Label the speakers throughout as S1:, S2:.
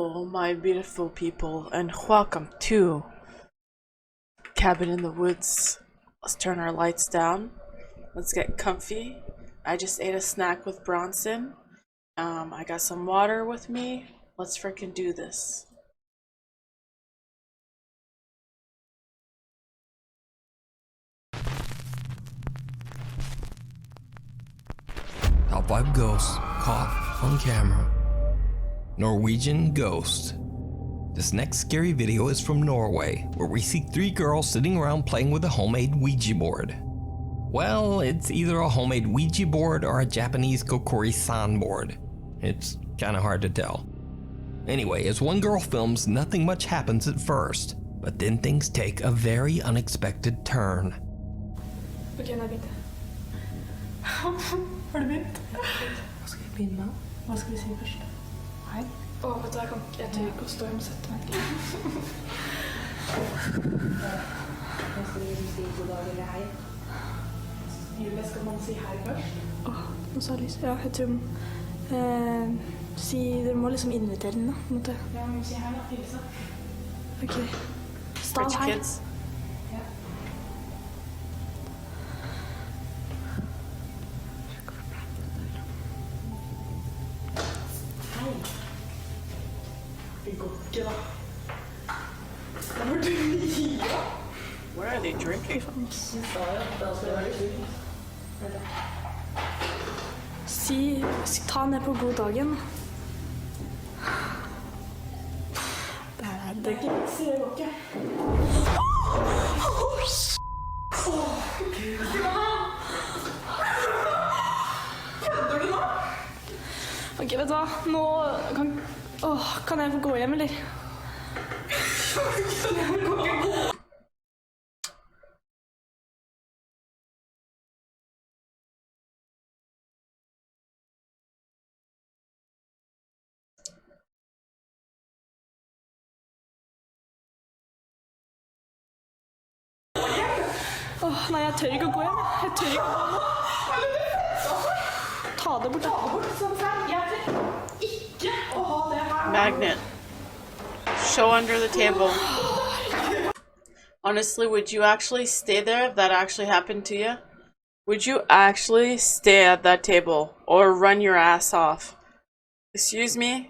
S1: Hello, my beautiful people, and welcome to Cabin in the Woods. Let's turn our lights down. Let's get comfy. I just ate a snack with Bronson. I got some water with me. Let's freaking do this.
S2: Top 5 ghosts caught on camera. Norwegian ghost. This next scary video is from Norway, where we see 3 girls sitting around playing with a homemade Ouija board. Well, it's either a homemade Ouija board or a Japanese kokori-san board. It's kinda hard to tell. Anyway, as one girl films, nothing much happens at first, but then things take a very unexpected turn.
S3: Okay, nå begynte jeg. Har du begynt? Hva skal vi begynne med? Hva skal vi si først? Hei. Vet du, jeg tør ikke å stå hjemme og sette meg. Nå skal vi si god dag eller hei. Julie, skal man si hei først? Nå sa jeg lyst. Ja, jeg tror dere må liksom invitere den da, på en måte. Ja, vi må si hei da, hilse. Ok. Stav
S1: Rich
S3: hei.
S1: kids. What are they drinking?
S3: Ta ned på god dagen. Det er ikke. Det går ikke. Kødder du nå? Ok, vet du hva? Nå kan jeg få gå hjem, eller? Nei, jeg tør ikke å gå hjem. Jeg tør ikke å gå nå. Ta det bort. Jeg tør ikke å ha det her.
S1: Magnet. Show under the table. Honestly, would you actually stay there if that actually happened to you? Would you actually stay at that table or run your ass off? Excuse me?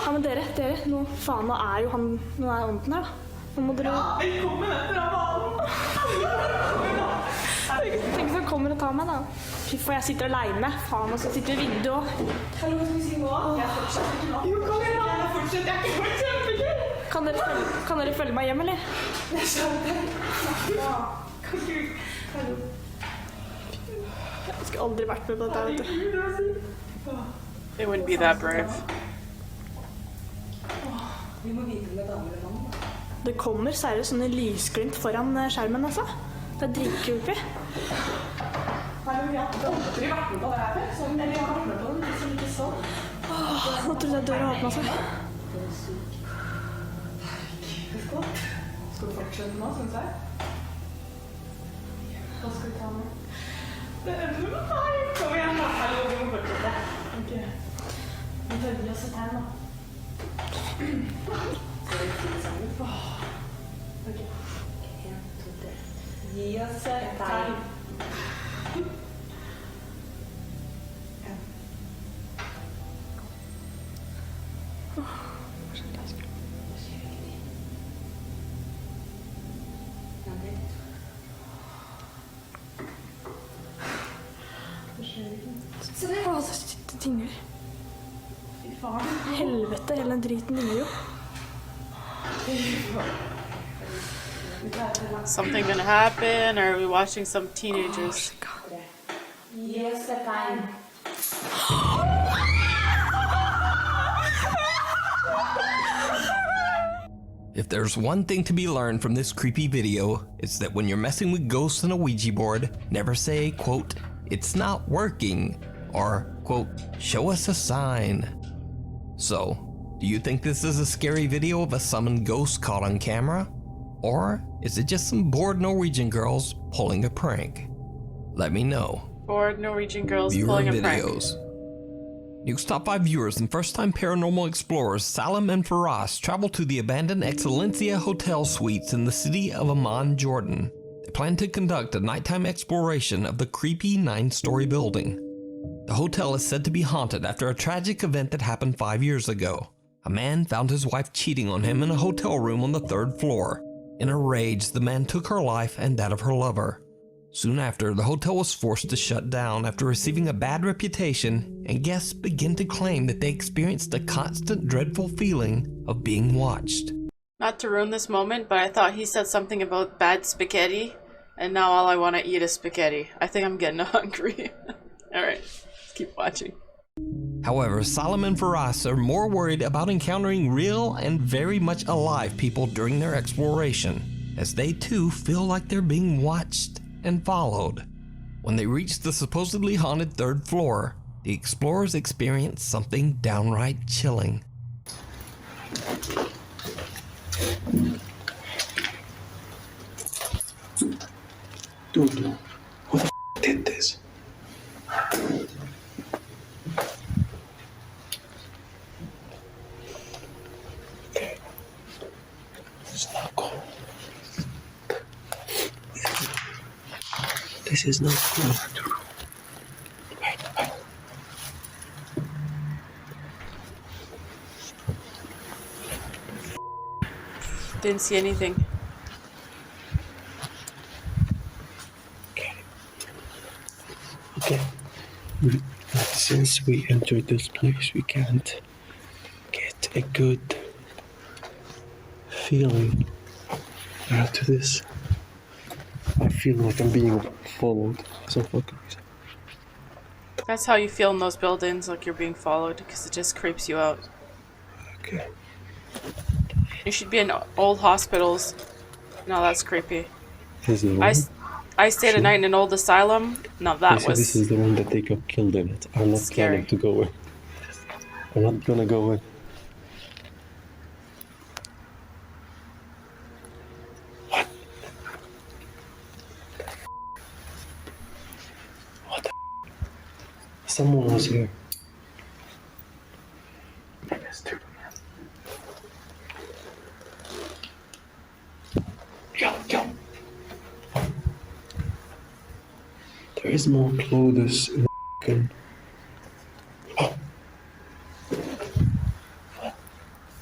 S3: Ja, men dere, nå faen, nå er ånden her da. Nå må dere... Velkommen etter av banen! Tenk hvis han kommer og tar meg da. Fy faen, jeg sitter alene. Faen, og så sitter i vinduet også. Hallo, hva skal vi si nå? Jeg fortsetter ikke nå. Jo, kom igjen da! Jeg fortsetter, jeg er ikke for kjempegøy! Kan dere følge meg hjem, eller? Jeg skjønner. Ja. Kan du... Hallo. Jeg skulle aldri vært med på dette, vet du.
S1: They wouldn't be that brave.
S3: Vi må vite med damer eller mann. Det kommer seriøst sånne lysglimt foran skjermen, altså. Det er dritkult. Hallo, vi har aldri vært med på det her, eller jeg har vært med på det, men liksom ikke sånn. Nå trodde jeg døra åpnet seg. Det er syk. Herregud. Skal du fortsette nå, synes jeg? Hva skal vi ta med? Det er du med meg! Kom igjen da, hallo, vi må fortsette. Ok. Vi tar vi oss et her nå. Skal vi si det sammen? Ok. 1, 2, 3. Gi oss et tegn. Det dingler. Fy faen. Helvete, hele den driten dingler jo.
S1: Something gonna happen, or are we watching some teenagers?
S3: Yes, the time.
S2: If there's one thing to be learned from this creepy video, it's that when you're messing with ghosts on a Ouija board, never say, quote, "It's not working," or, quote, "Show us a sign." So, do you think this is a scary video of a summoned ghost caught on camera? Or is it just some bored Norwegian girls pulling a prank? Let me know.
S1: 4 Norwegian girls
S2: Viewer
S1: pulling a prank.
S2: videos. Nuke's top 5 viewers and first-time paranormal explorers Salim and Faraz travel to the abandoned Excellencia Hotel Suites in the city of Amman, Jordan. They plan to conduct a nighttime exploration of the creepy 9-story building. The hotel is said to be haunted after a tragic event that happened 5 years ago. A man found his wife cheating on him in a hotel room on the 3rd floor. In a rage, the man took her life and that of her lover. Soon after, the hotel was forced to shut down after receiving a bad reputation, and guests began to claim that they experienced a constant dreadful feeling of being watched.
S1: Not to ruin this moment, but I thought he said something about bad spaghetti, and now all I want to eat is spaghetti. I think I'm getting hungry. Alright, let's keep watching.
S2: However, Salim and Faraz are more worried about encountering real and very much alive people during their exploration, as they too feel like they're being watched and followed. When they reach the supposedly haunted 3rd floor, the explorers experience something downright chilling.
S4: Dude, who the did this? Okay. It's not cool. This is not cool. Wait.
S1: Didn't see anything.
S4: Okay. Since we entered this place, we can't get a good feeling after this. I feel like I'm being followed. So fucking.
S1: That's how you feel in those buildings, like you're being followed, because it just creeps you out.
S4: Okay.
S1: You should be in old hospitals. No, that's creepy.
S4: This is the one.
S1: I stayed a night in an old asylum. No, that was...
S4: This is the one that they got killed in it. I'm not
S1: Scary.
S4: planning to go in. I'm not gonna go in. What? What the? Someone was here. Go. There is more clothes in the Oh.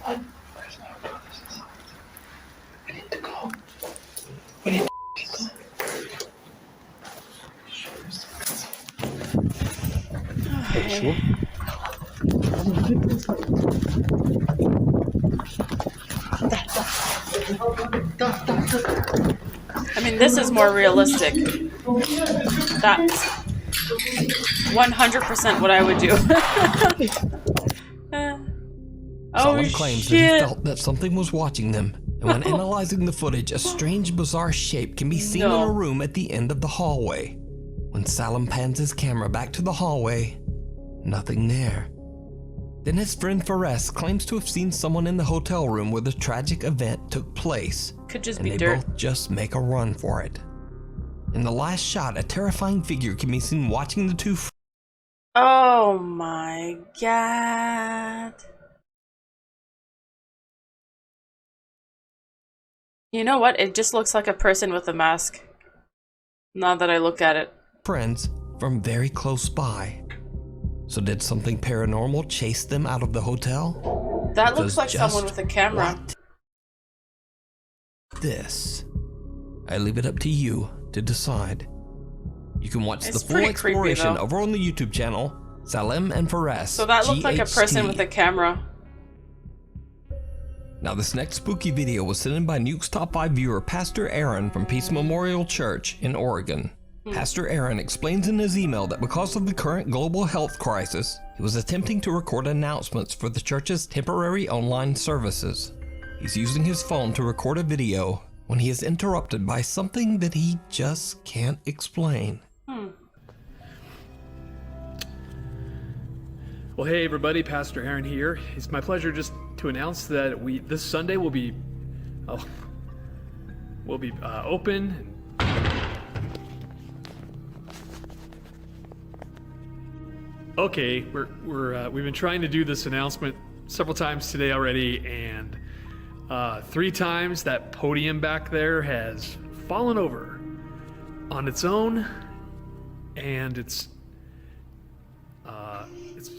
S4: What? There's no clothes. We need to go. We need to go. Are you sure?
S1: I mean, this is more realistic. That's 100% what I would do. Oh,
S2: Salim claims that he
S1: shit.
S2: felt that something was watching them, and when analyzing the footage, a strange, bizarre shape can be seen in a room at the end of the hallway. When Salim pans his camera back to the hallway, nothing there. Then his friend Faraz claims to have seen someone in the hotel room where the tragic event took place,
S1: Could just
S2: and
S1: be
S2: they
S1: dirt.
S2: both just make a run for it. In the last shot, a terrifying figure can be seen watching the two.
S1: Oh my god. You know what? It just looks like a person with a mask. Now that I look at it.
S2: Friends from very close by. So did something paranormal chase them out of the hotel?
S1: That looks
S2: Because
S1: like someone
S2: just
S1: with a camera.
S2: what? This. I leave it up to you to decide. You can watch
S1: It's
S2: the full
S1: pretty creepy,
S2: exploration
S1: though.
S2: over on the YouTube channel, Salim and Faraz.
S1: So that looked like a person
S2: GHT.
S1: with a camera.
S2: Now this next spooky video was sent in by Nuke's top 5 viewer Pastor Aaron from Peace Memorial Church in Oregon. Pastor Aaron explains in his email that because of the current global health crisis, he was attempting to record announcements for the church's temporary online services. He's using his phone to record a video when he is interrupted by something that he just can't explain.
S5: Well, hey everybody, Pastor Aaron here. It's my pleasure just to announce that this Sunday we'll be open. Okay, we've been trying to do this announcement several times today already, and 3 times that podium back there has fallen over on its own, and it's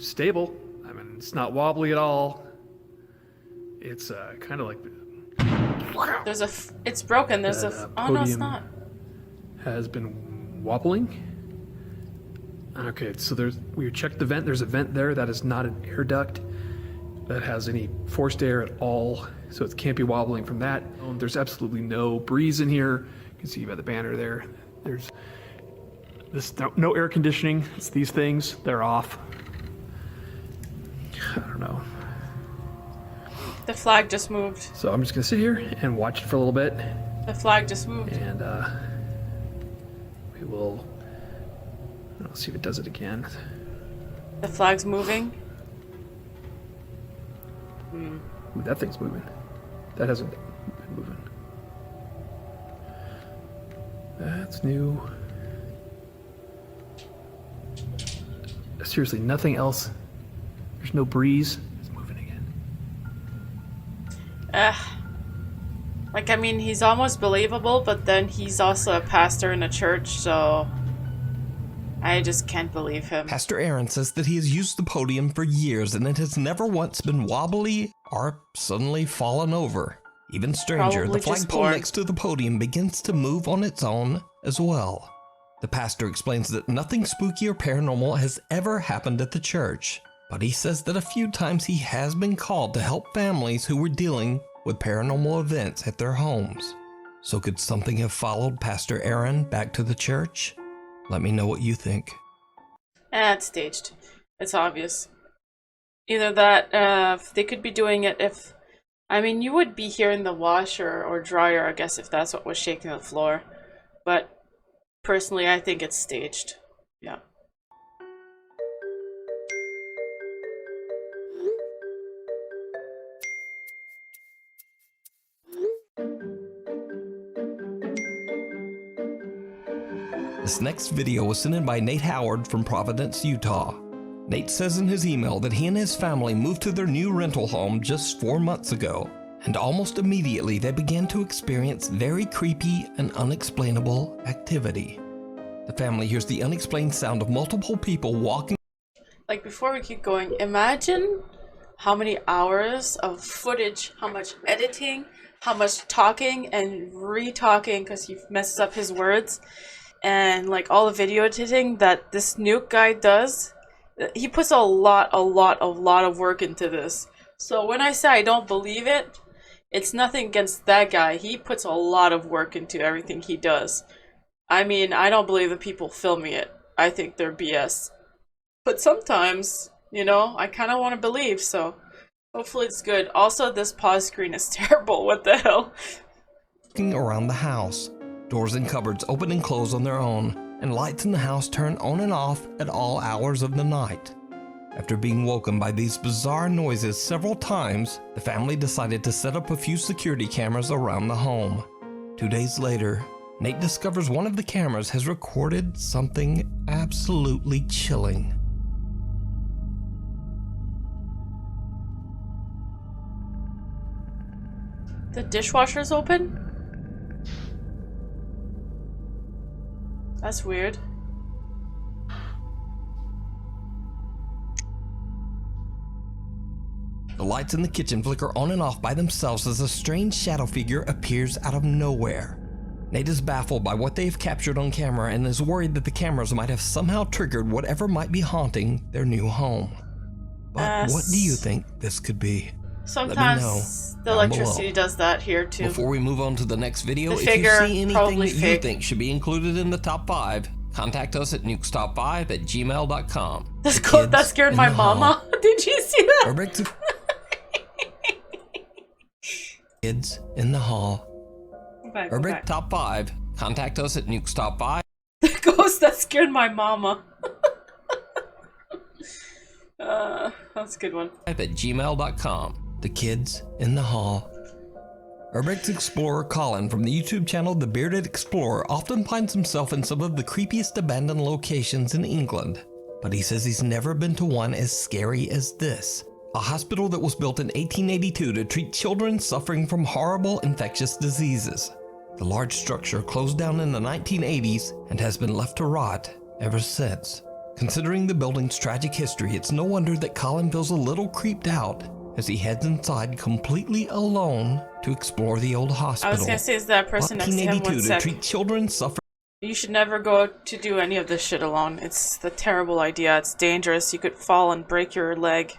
S5: stable. I mean, it's not wobbly at all. It's kind of like
S1: it's broken. There's
S5: that,
S1: oh no, it's
S5: podium
S1: not.
S5: has been wobbling. Okay, so we checked the vent. There's a vent there that is not an air duct that has any forced air at all, so it can't be wobbling from that. There's absolutely no breeze in here. You can see by the banner there. There's no air conditioning. It's these things. They're off. I don't know.
S1: The flag just moved.
S5: So I'm just gonna sit here and watch it for a little bit,
S1: The flag just moved.
S5: and we will. I'll see if it does it again.
S1: The flag's moving.
S5: Ooh, that thing's moving. That hasn't been moving. That's new. Seriously, nothing else. There's no breeze. It's moving again.
S1: Like, I mean, he's almost believable, but then he's also a pastor in a church, so I just can't believe him.
S2: Pastor Aaron says that he has used the podium for years and it has never once been wobbly or suddenly fallen over. Even stranger,
S1: Probably
S2: the
S1: just
S2: flagpole
S1: bored.
S2: next to the podium begins to move on its own as well. The pastor explains that nothing spooky or paranormal has ever happened at the church, but he says that a few times he has been called to help families who were dealing with paranormal events at their homes. So could something have followed Pastor Aaron back to the church? Let me know what you think.
S1: It's staged. It's obvious. Either that, they could be doing it if... I mean, you would be hearing the washer or dryer, I guess, if that's what was shaking the floor. But personally, I think it's staged. Yeah.
S2: This next video was sent in by Nate Howard from Providence, Utah. Nate says in his email that he and his family moved to their new rental home just 4 months ago, and almost immediately they began to experience very creepy and unexplainable activity. The family hears the unexplained sound of multiple people walking.
S1: Like, before we keep going, imagine how many hours of footage, how much editing, how much talking and re-talking because he messes up his words, and like all the video editing that this nuke guy does. He puts a lot of work into this. So when I say I don't believe it, it's nothing against that guy. He puts a lot of work into everything he does. I mean, I don't believe the people filming it. I think they're BS. But sometimes, you know, I kind of want to believe, so hopefully it's good. Also, this pause screen is terrible. What the hell?
S2: Around the house. Doors and cupboards open and close on their own, and lights in the house turn on and off at all hours of the night. After being woken by these bizarre noises several times, the family decided to set up a few security cameras around the home. 2 days later, Nate discovers one of the cameras has recorded something absolutely chilling.
S1: The dishwasher's open? That's weird.
S2: The lights in the kitchen flicker on and off by themselves as a strange shadow figure appears out of nowhere. Nate is baffled by what they've captured on camera and is worried that the cameras might have somehow triggered whatever might be haunting their new home. But what do you think this could be?
S1: Sometimes the electricity does that here too.
S2: Before we move on to the next video, if you
S1: figure
S2: see anything
S1: probably
S2: that you
S1: fake.
S2: think should be included in the top 5, contact us at nukestop5@gmail.com.
S1: That scared my mama. Did you see that?
S2: Kids in the hall.
S1: Okay,
S2: Urbex top 5, contact us at nukestop5.
S1: The ghost that scared my mama. That's a good one.
S2: At gmail.com. The kids in the hall. Urbex explorer Colin from the YouTube channel The Bearded Explorer often finds himself in some of the creepiest abandoned locations in England. but he says he's never been to one as scary as this. A hospital that was built in 1882 to treat children suffering from horrible infectious diseases. The large structure closed down in the 1980s and has been left to rot ever since. Considering the building's tragic history, it's no wonder that Colin feels a little creeped out as he heads inside completely alone to explore the old hospital.
S1: I was gonna say, is that person next to him?
S2: 1982
S1: One
S2: to
S1: sec.
S2: treat children suffering.
S1: You should never go to do any of this shit alone. It's the terrible idea. It's dangerous. You could fall and break your leg.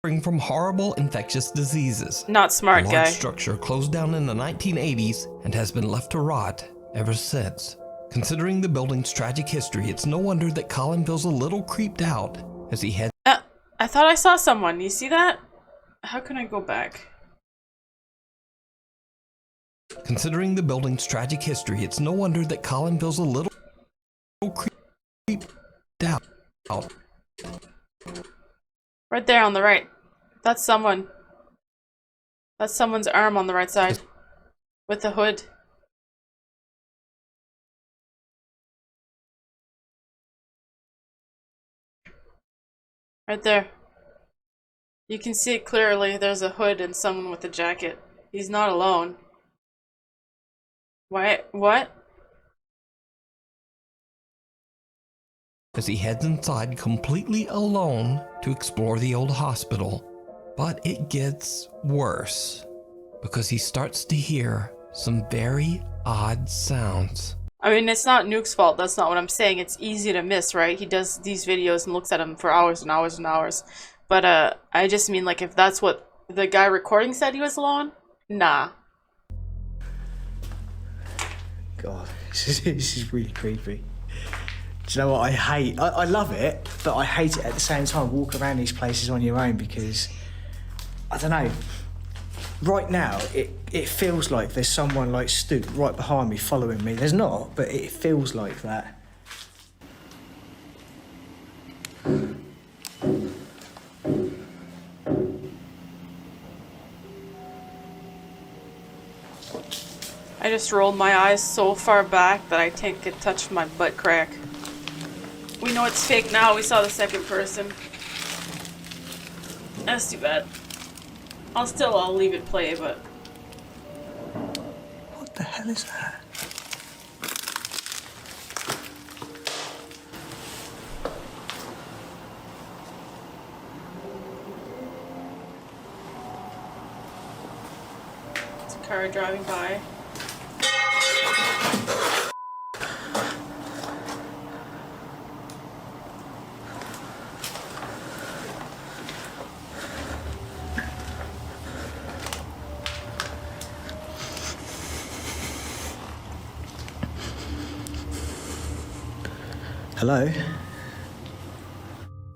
S2: From horrible infectious diseases.
S1: Not smart,
S2: the large
S1: guy.
S2: structure closed down in the 1980s and has been left to rot ever since. Considering the building's tragic history, it's no wonder that Colin feels a little creeped out as he heads.
S1: I thought I saw someone. You see that? How can I go back?
S2: Considering the building's tragic history, it's no wonder that Colin feels a little creeped out.
S1: Right there on the right. That's someone. That's someone's arm on the right side. With the hood. Right there. You can see it clearly. There's a hood and someone with a jacket. He's not alone. Why? What?
S2: As he heads inside completely alone to explore the old hospital. But it gets worse because he starts to hear some very odd sounds.
S1: I mean, it's not Nuke's fault. That's not what I'm saying. It's easy to miss, right? He does these videos and looks at them for hours and hours and hours. But I just mean, like, if that's what the guy recording said he was alone, nah.
S4: God, this is really creepy. Do you know what I hate? I love it, but I hate it at the same time. Walk around these places on your own because, I don't know, right now it feels like there's someone like stood right behind me following me. There's not, but it feels like that.
S1: I just rolled my eyes so far back that I think it touched my butt crack. We know it's fake now. We saw the second person. That's too bad. I'll leave it play, but...
S4: What the hell is that?
S1: It's a car driving by.
S4: Hello?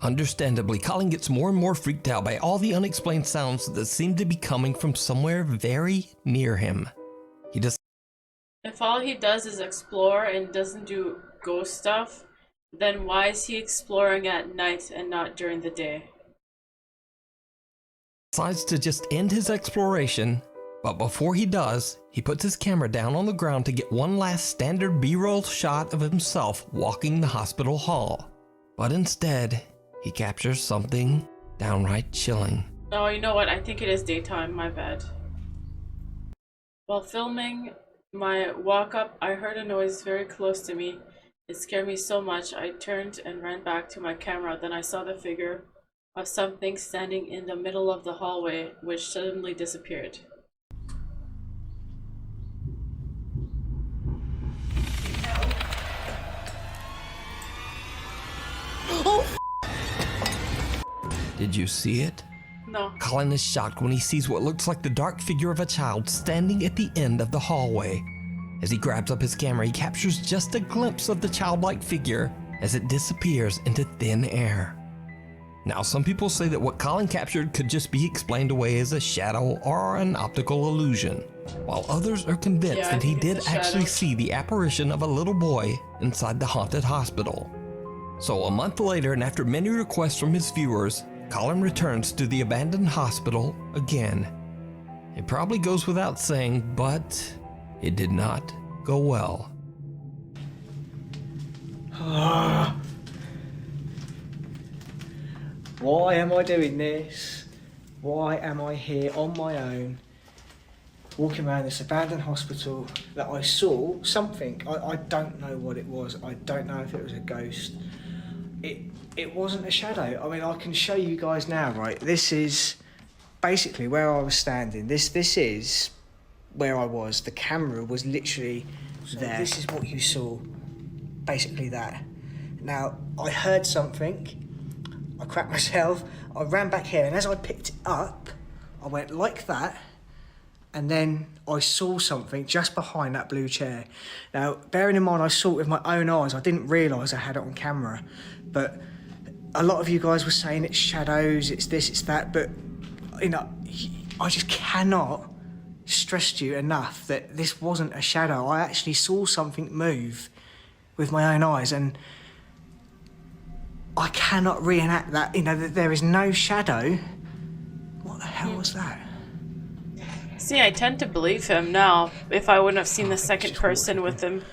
S2: Understandably, Colin gets more and more freaked out by all the unexplained sounds that seem to be coming from somewhere very near him. He does.
S1: If all he does is explore and doesn't do ghost stuff, then why is he exploring at night and not during the day?
S2: Decides to just end his exploration, but before he does, he puts his camera down on the ground to get one last standard B-roll shot of himself walking the hospital hall. But instead, he captures something downright chilling.
S1: Oh, you know what? I think it is daytime. My bad. While filming my walk-up, I heard a noise very close to me. It scared me so much, I turned and ran back to my camera. Then I saw the figure of something standing in the middle of the hallway, which suddenly disappeared.
S2: Did you see it?
S1: No.
S2: Colin is shocked when he sees what looks like the dark figure of a child standing at the end of the hallway. As he grabs up his camera, he captures just a glimpse of the childlike figure as it disappears into thin air. Now, some people say that what Colin captured could just be explained away as a shadow or an optical illusion, while others are convinced that he did actually see the apparition of a little boy inside the haunted hospital. So a month later, and after many requests from his viewers, Colin returns to the abandoned hospital again. It probably goes without saying, but it did not go well.
S4: Why am I doing this? Why am I here on my own, walking around this abandoned hospital that I saw something? I don't know what it was. I don't know if it was a ghost. It wasn't a shadow. I mean, I can show you guys now, right? This is basically where I was standing. This is where I was. The camera was literally there. This is what you saw. Basically that. Now, I heard something. I cracked myself. I ran back here, and as I picked it up, I went like that, and then I saw something just behind that blue chair. Now, bearing in mind I saw it with my own eyes, I didn't realise I had it on camera, but a lot of you guys were saying it's shadows, it's this, it's that, but, you know, I just cannot stress to you enough that this wasn't a shadow. I actually saw something move with my own eyes, and I cannot reenact that. You know, there is no shadow. What the hell was that?
S1: See, I tend to believe him now, if I wouldn't have seen the second person with him.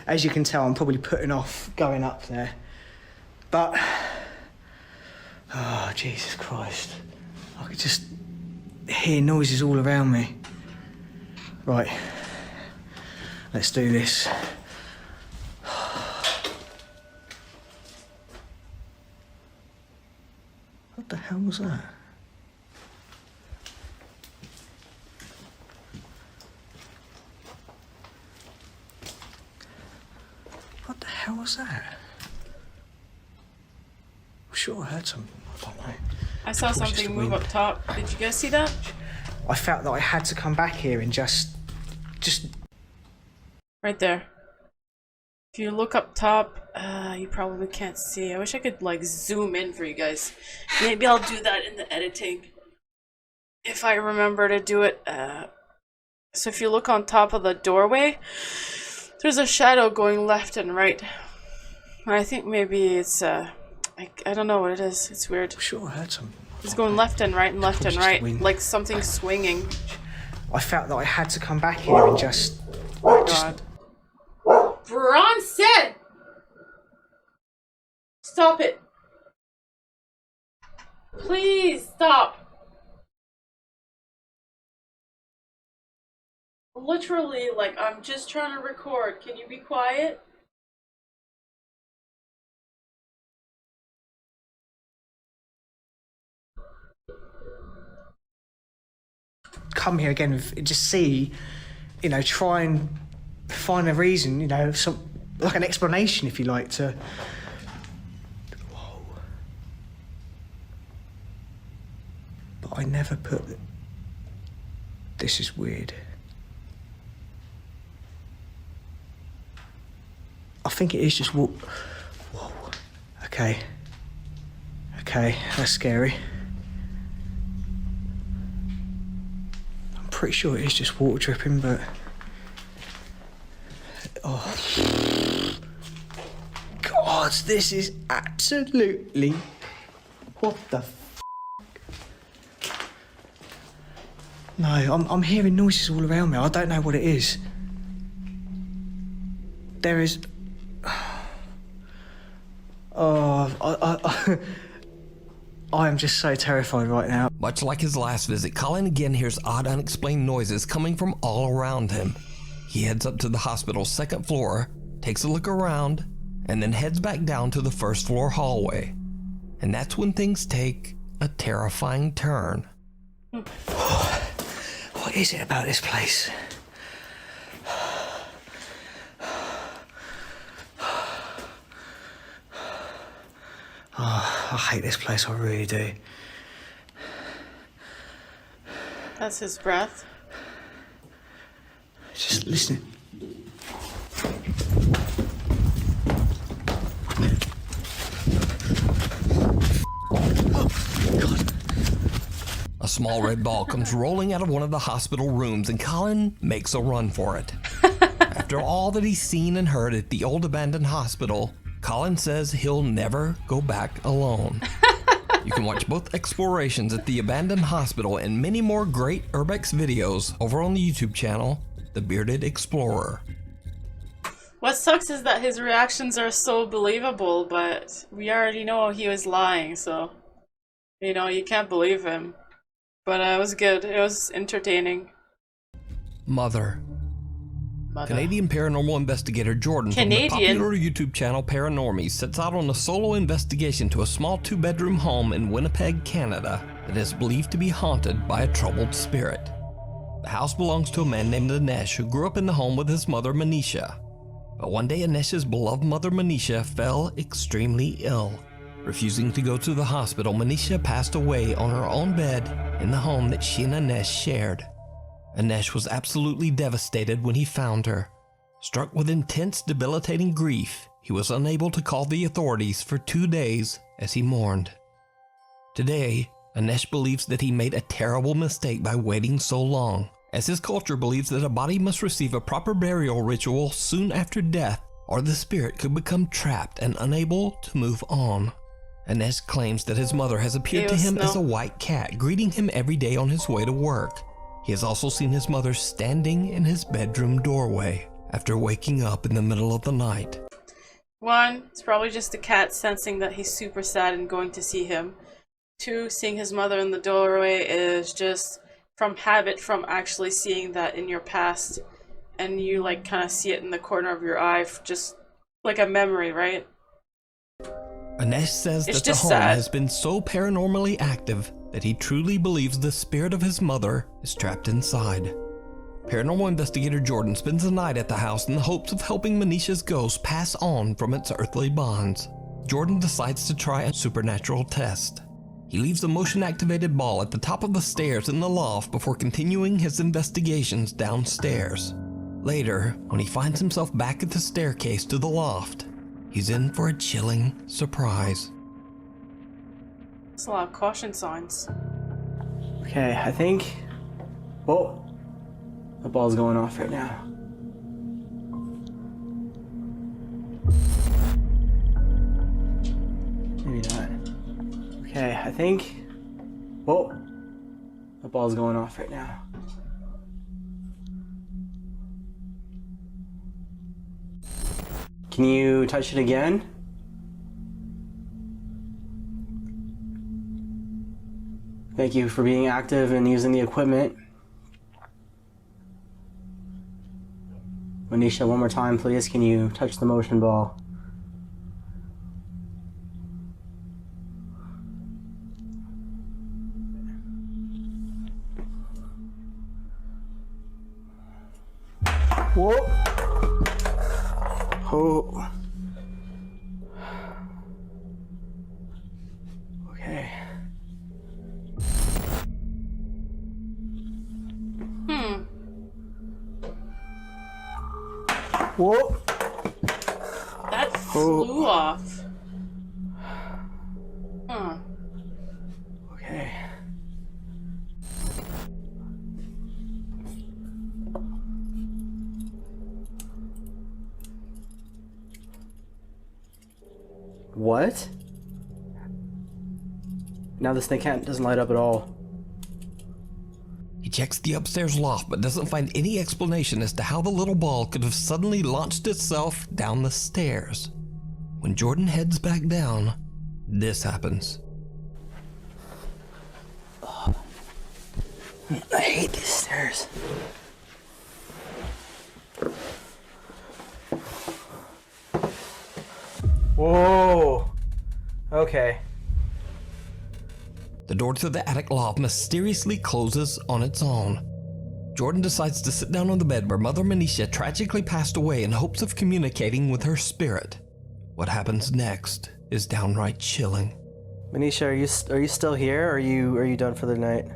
S4: As you can tell, I'm probably putting off going up there. But, oh, Jesus Christ. I could just hear noises all around me. Right, let's do this. What the hell was that? What the hell was that? I'm sure I heard something. I don't know.
S1: I saw something move up top. Did you guys see that?
S4: I felt that I had to come back here and just...
S1: Right there. If you look up top, you probably can't see. I wish I could like zoom in for you guys. Maybe I'll do that in the editing. If I remember to do it. So if you look on top of the doorway, there's a shadow going left and right. I think maybe it's I don't know what it is. It's weird.
S4: I'm sure I heard something.
S1: It's going left and right and left and right, like something swinging.
S4: I felt that I had to come back here and just...
S1: Oh God. Bronson! Stop it. Please stop. Literally, like, I'm just trying to record. Can you be quiet?
S4: Come here again and just see, you know, try and find a reason, you know, some like an explanation, if you like, to... Whoa. But I never put... This is weird. I think it is just Whoa. Okay. Okay, that's scary. I'm pretty sure it is just water dripping, but... Oh. God, this is absolutely... What the f***? No, I'm hearing noises all around me. I don't know what it is. There is... Oh, I am just so terrified right now.
S2: Much like his last visit, Colin again hears odd, unexplained noises coming from all around him. He heads up to the hospital's second floor, takes a look around, and then heads back down to the first floor hallway. And that's when things take a terrifying turn.
S4: What is it about this place? Oh, I hate this place, I really do.
S1: That's his breath.
S4: Just listen.
S2: A small red ball comes rolling out of one of the hospital rooms, and Colin makes a run for it. After all that he's seen and heard at the old abandoned hospital, Colin says he'll never go back alone. You can watch both explorations at the abandoned hospital and many more great Urbex videos over on the YouTube channel, The Bearded Explorer.
S1: What sucks is that his reactions are so believable, but we already know he was lying, so you know, you can't believe him. But it was good. It was entertaining.
S2: Mother. Canadian paranormal investigator Jordan from the popular YouTube channel Paranormies sets out on a solo investigation to a small 2-bedroom home in Winnipeg, Canada that is believed to be haunted by a troubled spirit. The house belongs to a man named Anesh who grew up in the home with his mother Manisha. But one day Anesh's beloved mother Manisha fell extremely ill. Refusing to go to the hospital, Manisha passed away on her own bed in the home that she and Anesh shared. Anesh was absolutely devastated when he found her. Struck with intense, debilitating grief, he was unable to call the authorities for 2 days as he mourned. Today, Anesh believes that he made a terrible mistake by waiting so long, as his culture believes that a body must receive a proper burial ritual soon after death, or the spirit could become trapped and unable to move on. Anesh claims that his mother has appeared to him as a white cat, greeting him every day on his way to work. He has also seen his mother standing in his bedroom doorway after waking up in the middle of the night.
S1: 1, it's probably just a cat sensing that he's super sad and going to see him. 2, seeing his mother in the doorway is just from habit, from actually seeing that in your past, and you like kind of see it in the corner of your eye, just like a memory, right?
S2: Anesh says that the home has been so paranormally active that he truly believes the spirit of his mother is trapped inside. Paranormal investigator Jordan spends the night at the house in the hopes of helping Manisha's ghost pass on from its earthly bonds. Jordan decides to try a supernatural test. He leaves a motion-activated ball at the top of the stairs in the loft before continuing his investigations downstairs. Later, when he finds himself back at the staircase to the loft, he's in for a chilling surprise.
S1: That's a lot of caution signs.
S4: Okay, I think... Oh, the ball's going off right now. Maybe not. Okay, I think... Oh, the ball's going off right now. Can you touch it again? Thank you for being active and using the equipment. Manisha, one more time, please. Can you touch the motion ball? Whoa. Oh. Okay. Whoa.
S1: That flew off. Huh.
S4: Okay. What? Now this thing doesn't light up at all.
S2: He checks the upstairs loft but doesn't find any explanation as to how the little ball could have suddenly launched itself down the stairs. When Jordan heads back down, this happens.
S4: Oh, I hate these stairs. Whoa. Okay.
S2: The door to the attic loft mysteriously closes on its own. Jordan decides to sit down on the bed where Mother Manisha tragically passed away in hopes of communicating with her spirit. What happens next is downright chilling.
S4: Manisha, are you still here, or are you done for the night?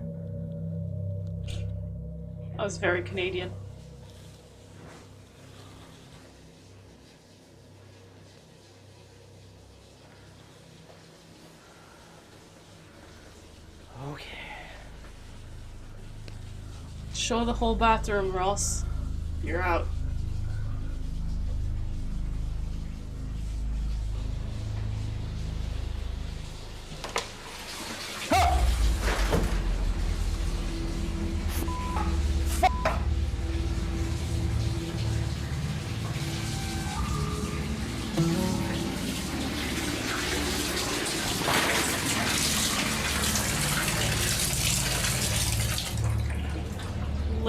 S1: That was very Canadian.
S4: Okay.
S1: Show the whole bathroom, or else you're out.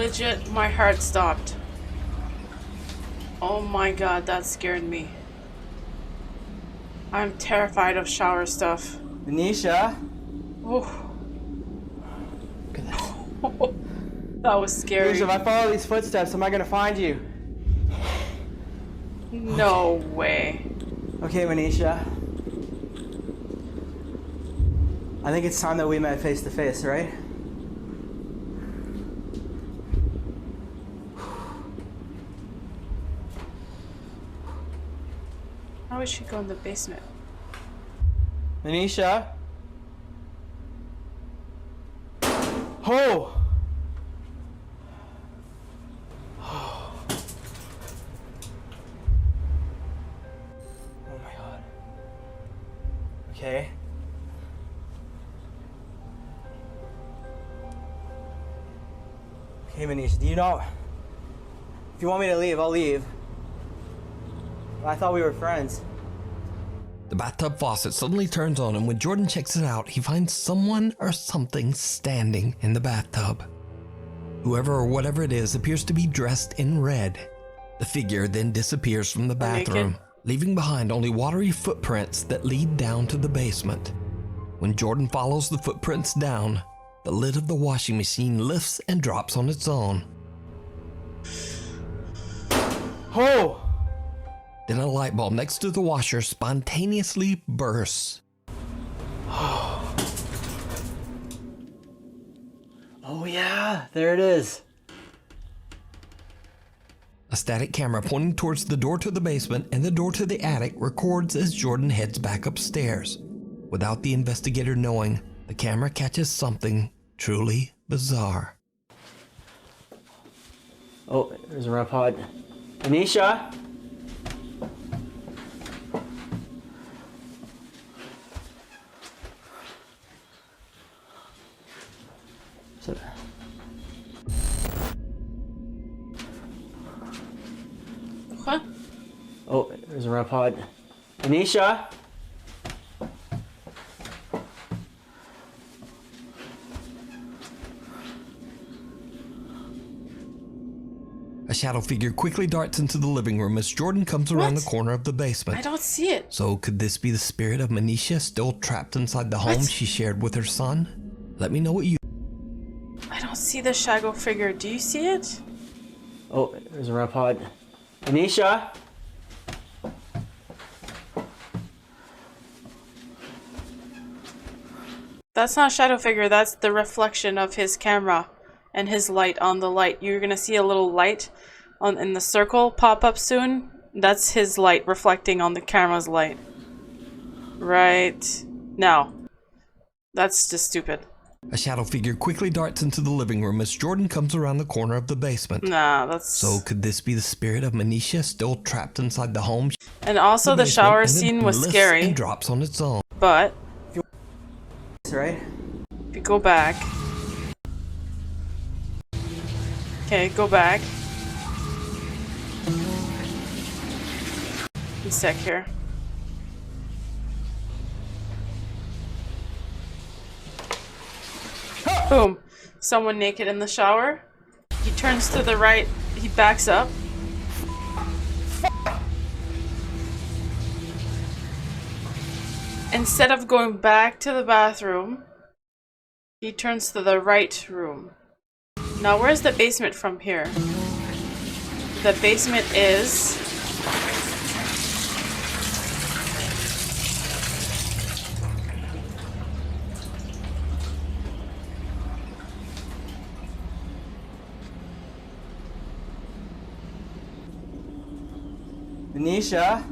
S1: Legit, my heart stopped. Oh my god, that scared me. I'm terrified of shower stuff.
S6: Venetia?
S1: Oh,
S6: Look at this.
S1: that was scary.
S6: Venetia, if I follow these footsteps, am I gonna find you?
S1: No way.
S6: Okay, Venetia. I think it's time that we met face to face, right?
S1: How would she go in the basement?
S6: Venetia? Oh! Oh my god. Okay. Okay, Venetia, do you know... If you want me to leave, I'll leave. I thought we were friends.
S2: The bathtub faucet suddenly turns on, and when Jordan checks it out, he finds someone or something standing in the bathtub. Whoever or whatever it is appears to be dressed in red. The figure then disappears from the bathroom, leaving behind only watery footprints that lead down to the basement. When Jordan follows the footprints down, the lid of the washing machine lifts and drops on its own.
S6: Oh!
S2: Then a light bulb next to the washer spontaneously bursts.
S6: Oh yeah, there it is.
S2: A static camera pointing towards the door to the basement and the door to the attic records as Jordan heads back upstairs. Without the investigator knowing, the camera catches something truly bizarre.
S6: Oh, there's a REM pod. Venetia? So,
S1: What?
S6: oh, there's a REM pod. Venetia?
S2: A shadow figure quickly darts into the living room as Jordan comes around
S1: What?
S2: the corner of the
S1: I
S2: basement.
S1: don't see it.
S2: So could this be the spirit of Manisha still trapped inside the home
S1: What?
S2: she shared with her son? Let me know what you...
S1: I don't see the shadow figure. Do you see it?
S6: Oh, there's a REM pod. Venetia?
S1: That's not shadow figure. That's the reflection of his camera and his light on the light. You're gonna see a little light on in the circle pop up soon. That's his light reflecting on the camera's light. Right now. That's just stupid.
S2: A shadow figure quickly darts into the living room as Jordan comes around the corner of the basement.
S1: Nah, that's...
S2: So could this be the spirit of Manisha still trapped inside the home?
S1: And also the
S2: basement,
S1: shower
S2: and then
S1: scene was
S2: lifts
S1: scary.
S2: and drops on its own.
S1: But
S6: Right?
S1: if you go back... Okay, go back. A sec here. Boom. Someone naked in the shower. He turns to the right. He backs up. Instead of going back to the bathroom, he turns to the right room. Now, where's the basement from here? The basement is...
S6: Venetia?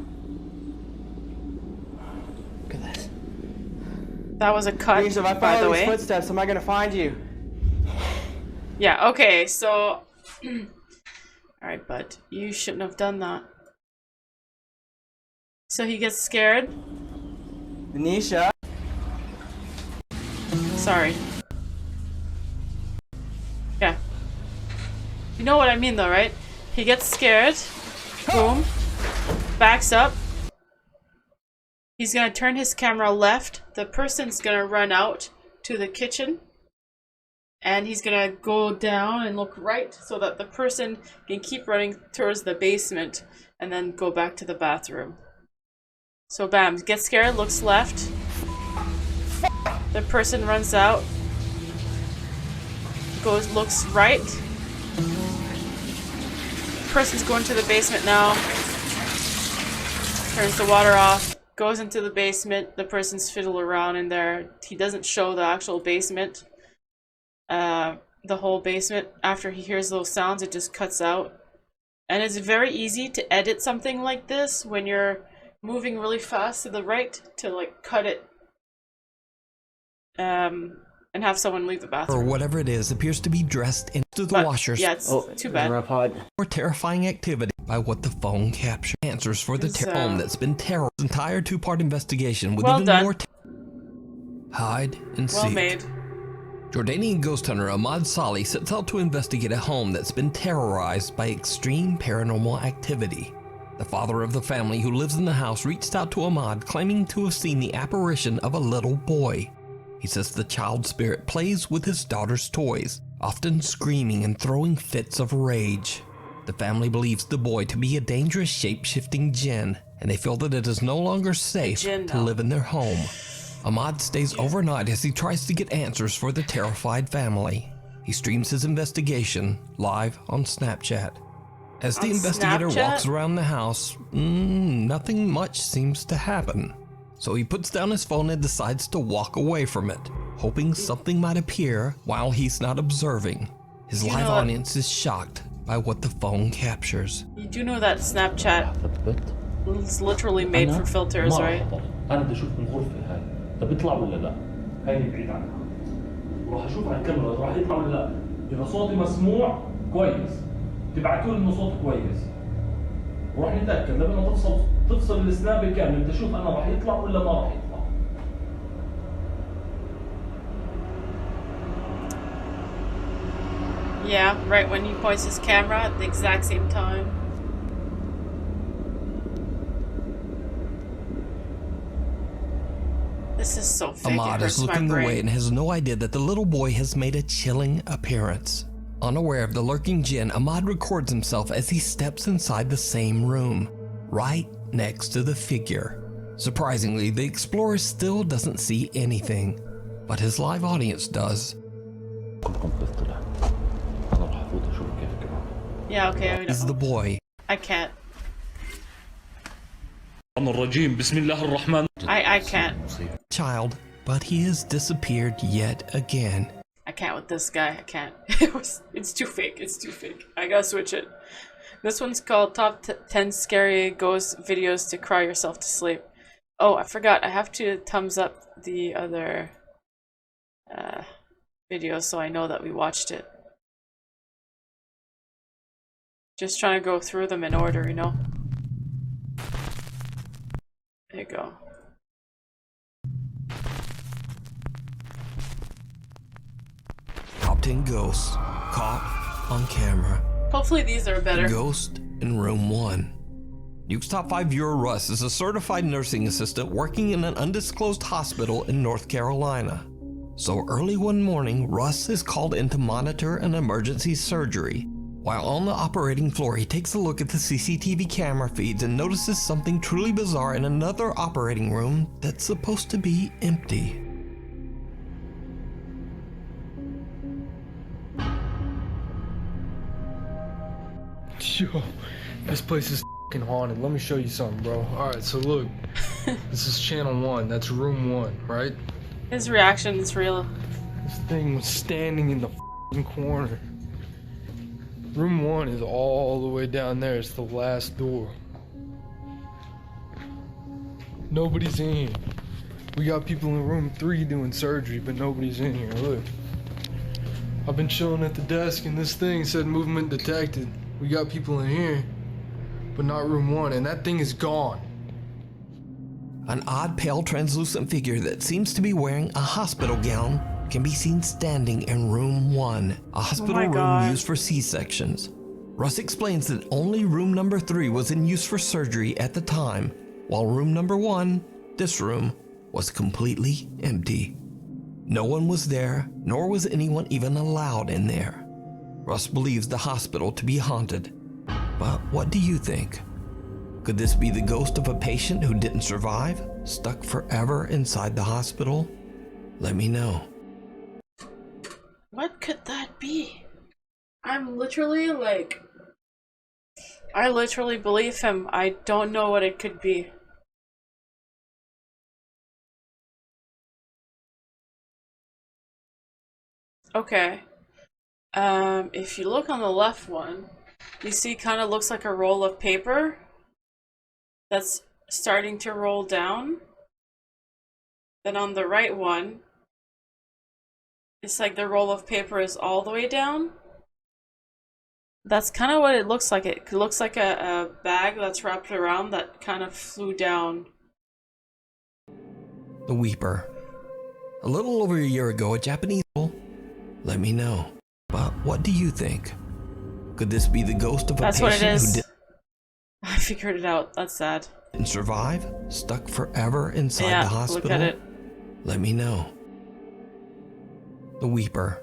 S6: Look at this.
S1: That was a cut,
S6: Venetia, if I
S1: by the
S6: follow these
S1: way.
S6: footsteps, am I gonna find you?
S1: Yeah, okay, so... Alright, bud. You shouldn't have done that. So he gets scared.
S6: Venetia?
S1: Sorry. Yeah. You know what I mean though, right? He gets scared. Boom. Backs up. He's gonna turn his camera left. The person's gonna run out to the kitchen. And he's gonna go down and look right so that the person can keep running towards the basement and then go back to the bathroom. So bam, gets scared, looks left. The person runs out. Looks right. The person's going to the basement now. Turns the water off. Goes into the basement. The person's fiddle around in there. He doesn't show the actual basement. The whole basement. After he hears those sounds, it just cuts out. And it's very easy to edit something like this when you're moving really fast to the right to like cut it. And have someone leave the bathroom.
S2: Or whatever it is appears to be dressed into the washers.
S1: Yeah, it's too bad.
S2: More terrifying activity by what the phone captured. Answers for the home that's been terrorized. Entire two-part investigation with
S1: Well
S2: even
S1: done.
S2: more hide and seek.
S1: Well made.
S2: Jordanian ghost hunter Ahmad Salih sets out to investigate a home that's been terrorized by extreme paranormal activity. The father of the family who lives in the house reached out to Ahmad claiming to have seen the apparition of a little boy. He says the child spirit plays with his daughter's toys, often screaming and throwing fits of rage. The family believes the boy to be a dangerous shape-shifting jinn, and they feel that it is no longer safe to live in their home. Ahmad stays overnight as he tries to get answers for the terrified family. He streams his investigation live on Snapchat. As the investigator walks around the house, nothing much seems to happen. So he puts down his phone and decides to walk away from it, hoping something might appear while he's not observing. His live audience is shocked by what the phone captures.
S1: You do know that Snapchat is literally made for filters, right?
S7: انا بدي اشوف من الغرفه هاي طب بيطلع ولا لا هاي بعيد عنها وراح اشوف على الكاميرا راح يطلع ولا لا اذا صوتي مسموع كويس تبعتوا لي انه صوت كويس وراح نتاكد لما تفصل السناب كامل تشوف انا راح يطلع ولا ما راح يطلع.
S1: Yeah, right when he points his camera at the exact same time. This is so fake.
S2: Ahmad is looking away and has no idea that the little boy has made a chilling appearance. Unaware of the lurking jinn, Ahmad records himself as he steps inside the same room, right next to the figure. Surprisingly, the explorer still doesn't see anything, but his live audience does.
S1: Yeah, okay.
S2: Is the boy.
S1: I can't. I can't.
S2: Child, but he has disappeared yet again.
S1: I can't with this guy. I can't. It's too fake. It's too fake. I gotta switch it. This one's called Top 10 Scary Ghost Videos to Cry Yourself to Sleep. Oh, I forgot. I have to thumbs up the other video so I know that we watched it. Just trying to go through them in order, you know? There you go.
S2: Top 10 ghosts caught on camera.
S1: Hopefully these are better.
S2: Ghost in room 1. Nuke's top 5 viewer Russ is a certified nursing assistant working in an undisclosed hospital in North Carolina. So early one morning, Russ is called in to monitor an emergency surgery. While on the operating floor, he takes a look at the CCTV camera feeds and notices something truly bizarre in another operating room that's supposed to be empty.
S5: Yo, this place is f***ing haunted. Let me show you something, bro. Alright, so look. This is channel 1. That's room 1, right?
S1: His reaction is real.
S5: This thing was standing in the f***ing corner. Room 1 is all the way down there. It's the last door. Nobody's in here. We got people in room 3 doing surgery, but nobody's in here. Look. I've been chilling at the desk and this thing said movement detected. We got people in here, but not room 1, and that thing is gone.
S2: An odd, pale, translucent figure that seems to be wearing a hospital gown can be seen standing in room 1, a hospital room used for C-sections. Russ explains that only room number 3 was in use for surgery at the time, while room number 1, this room, was completely empty. No one was there, nor was anyone even allowed in there. Russ believes the hospital to be haunted. But what do you think? Could this be the ghost of a patient who didn't survive, stuck forever inside the hospital? Let me know.
S1: What could that be? I'm literally like... I literally believe him. I don't know what it could be. Okay. If you look on the left one, you see kind of looks like a roll of paper that's starting to roll down. Then on the right one, it's like the roll of paper is all the way down. That's kind of what it looks like. It looks like a bag that's wrapped around that kind of flew down.
S2: The Weeper. A little over a year ago, a Japanese... Let me know. But what do you think? Could this be the ghost of a
S1: That's what it
S2: patient who
S1: is. I figured it out. That's sad.
S2: didn't survive, stuck forever inside
S1: Yeah,
S2: the hospital?
S1: look at it.
S2: Let me know. The Weeper.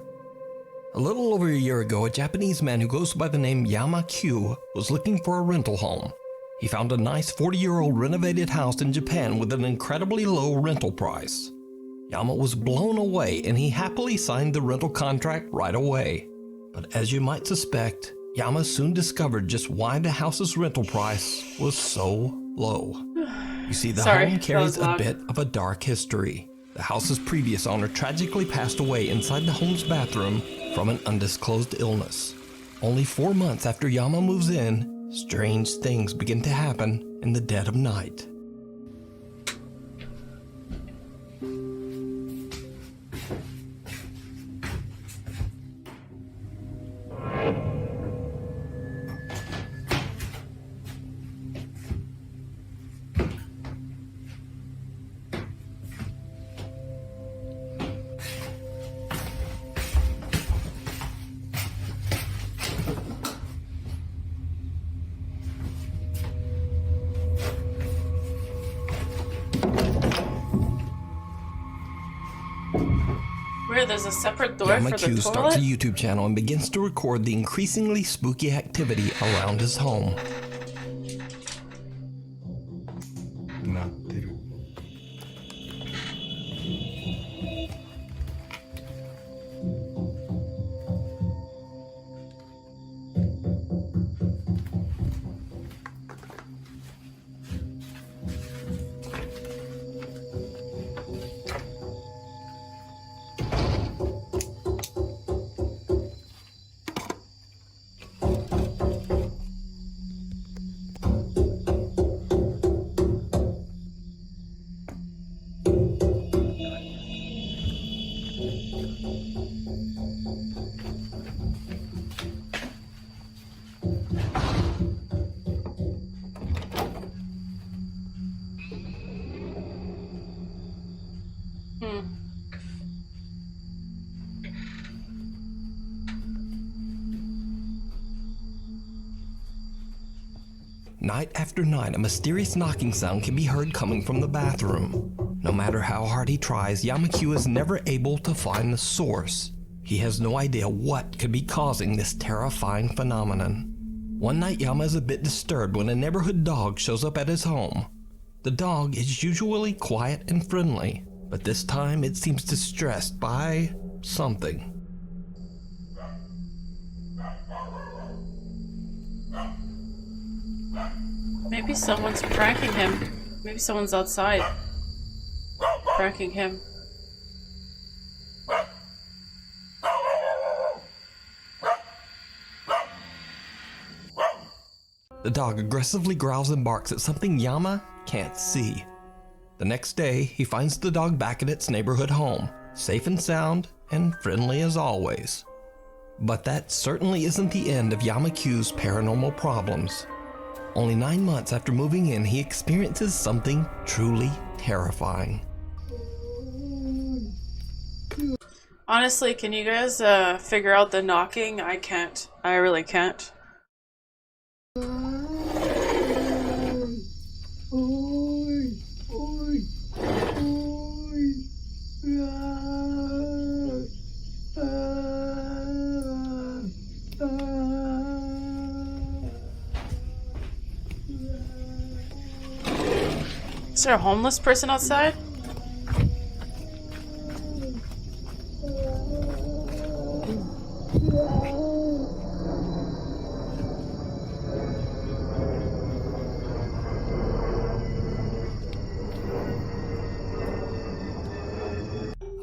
S2: A little over a year ago, a Japanese man who goes by the name Yama Q was looking for a rental home. He found a nice 40-year-old renovated house in Japan with an incredibly low rental price. Yama was blown away and he happily signed the rental contract right away. But as you might suspect, Yama soon discovered just why the house's rental price was so low. You see, the home carries a bit of a dark history. The house's previous owner tragically passed away inside the home's bathroom from an undisclosed illness. Only 4 months after Yama moves in, strange things begin to happen in the dead of night.
S1: There's a separate door
S2: Yama
S1: for the
S2: Q
S1: toilet?
S2: starts a YouTube channel and begins to record the increasingly spooky activity around his home. Night after night, a mysterious knocking sound can be heard coming from the bathroom. No matter how hard he tries, Yama Q is never able to find the source. He has no idea what could be causing this terrifying phenomenon. One night, Yama is a bit disturbed when a neighborhood dog shows up at his home. The dog is usually quiet and friendly, but this time it seems distressed by something.
S1: Maybe someone's pranking him. Maybe someone's outside pranking him.
S2: The dog aggressively growls and barks at something Yama can't see. The next day, he finds the dog back at its neighborhood home, safe and sound and friendly as always. But that certainly isn't the end of Yama Q's paranormal problems. Only 9 months after moving in, he experiences something truly terrifying.
S1: Honestly, can you guys figure out the knocking? I can't. I really can't. Is there a homeless person outside?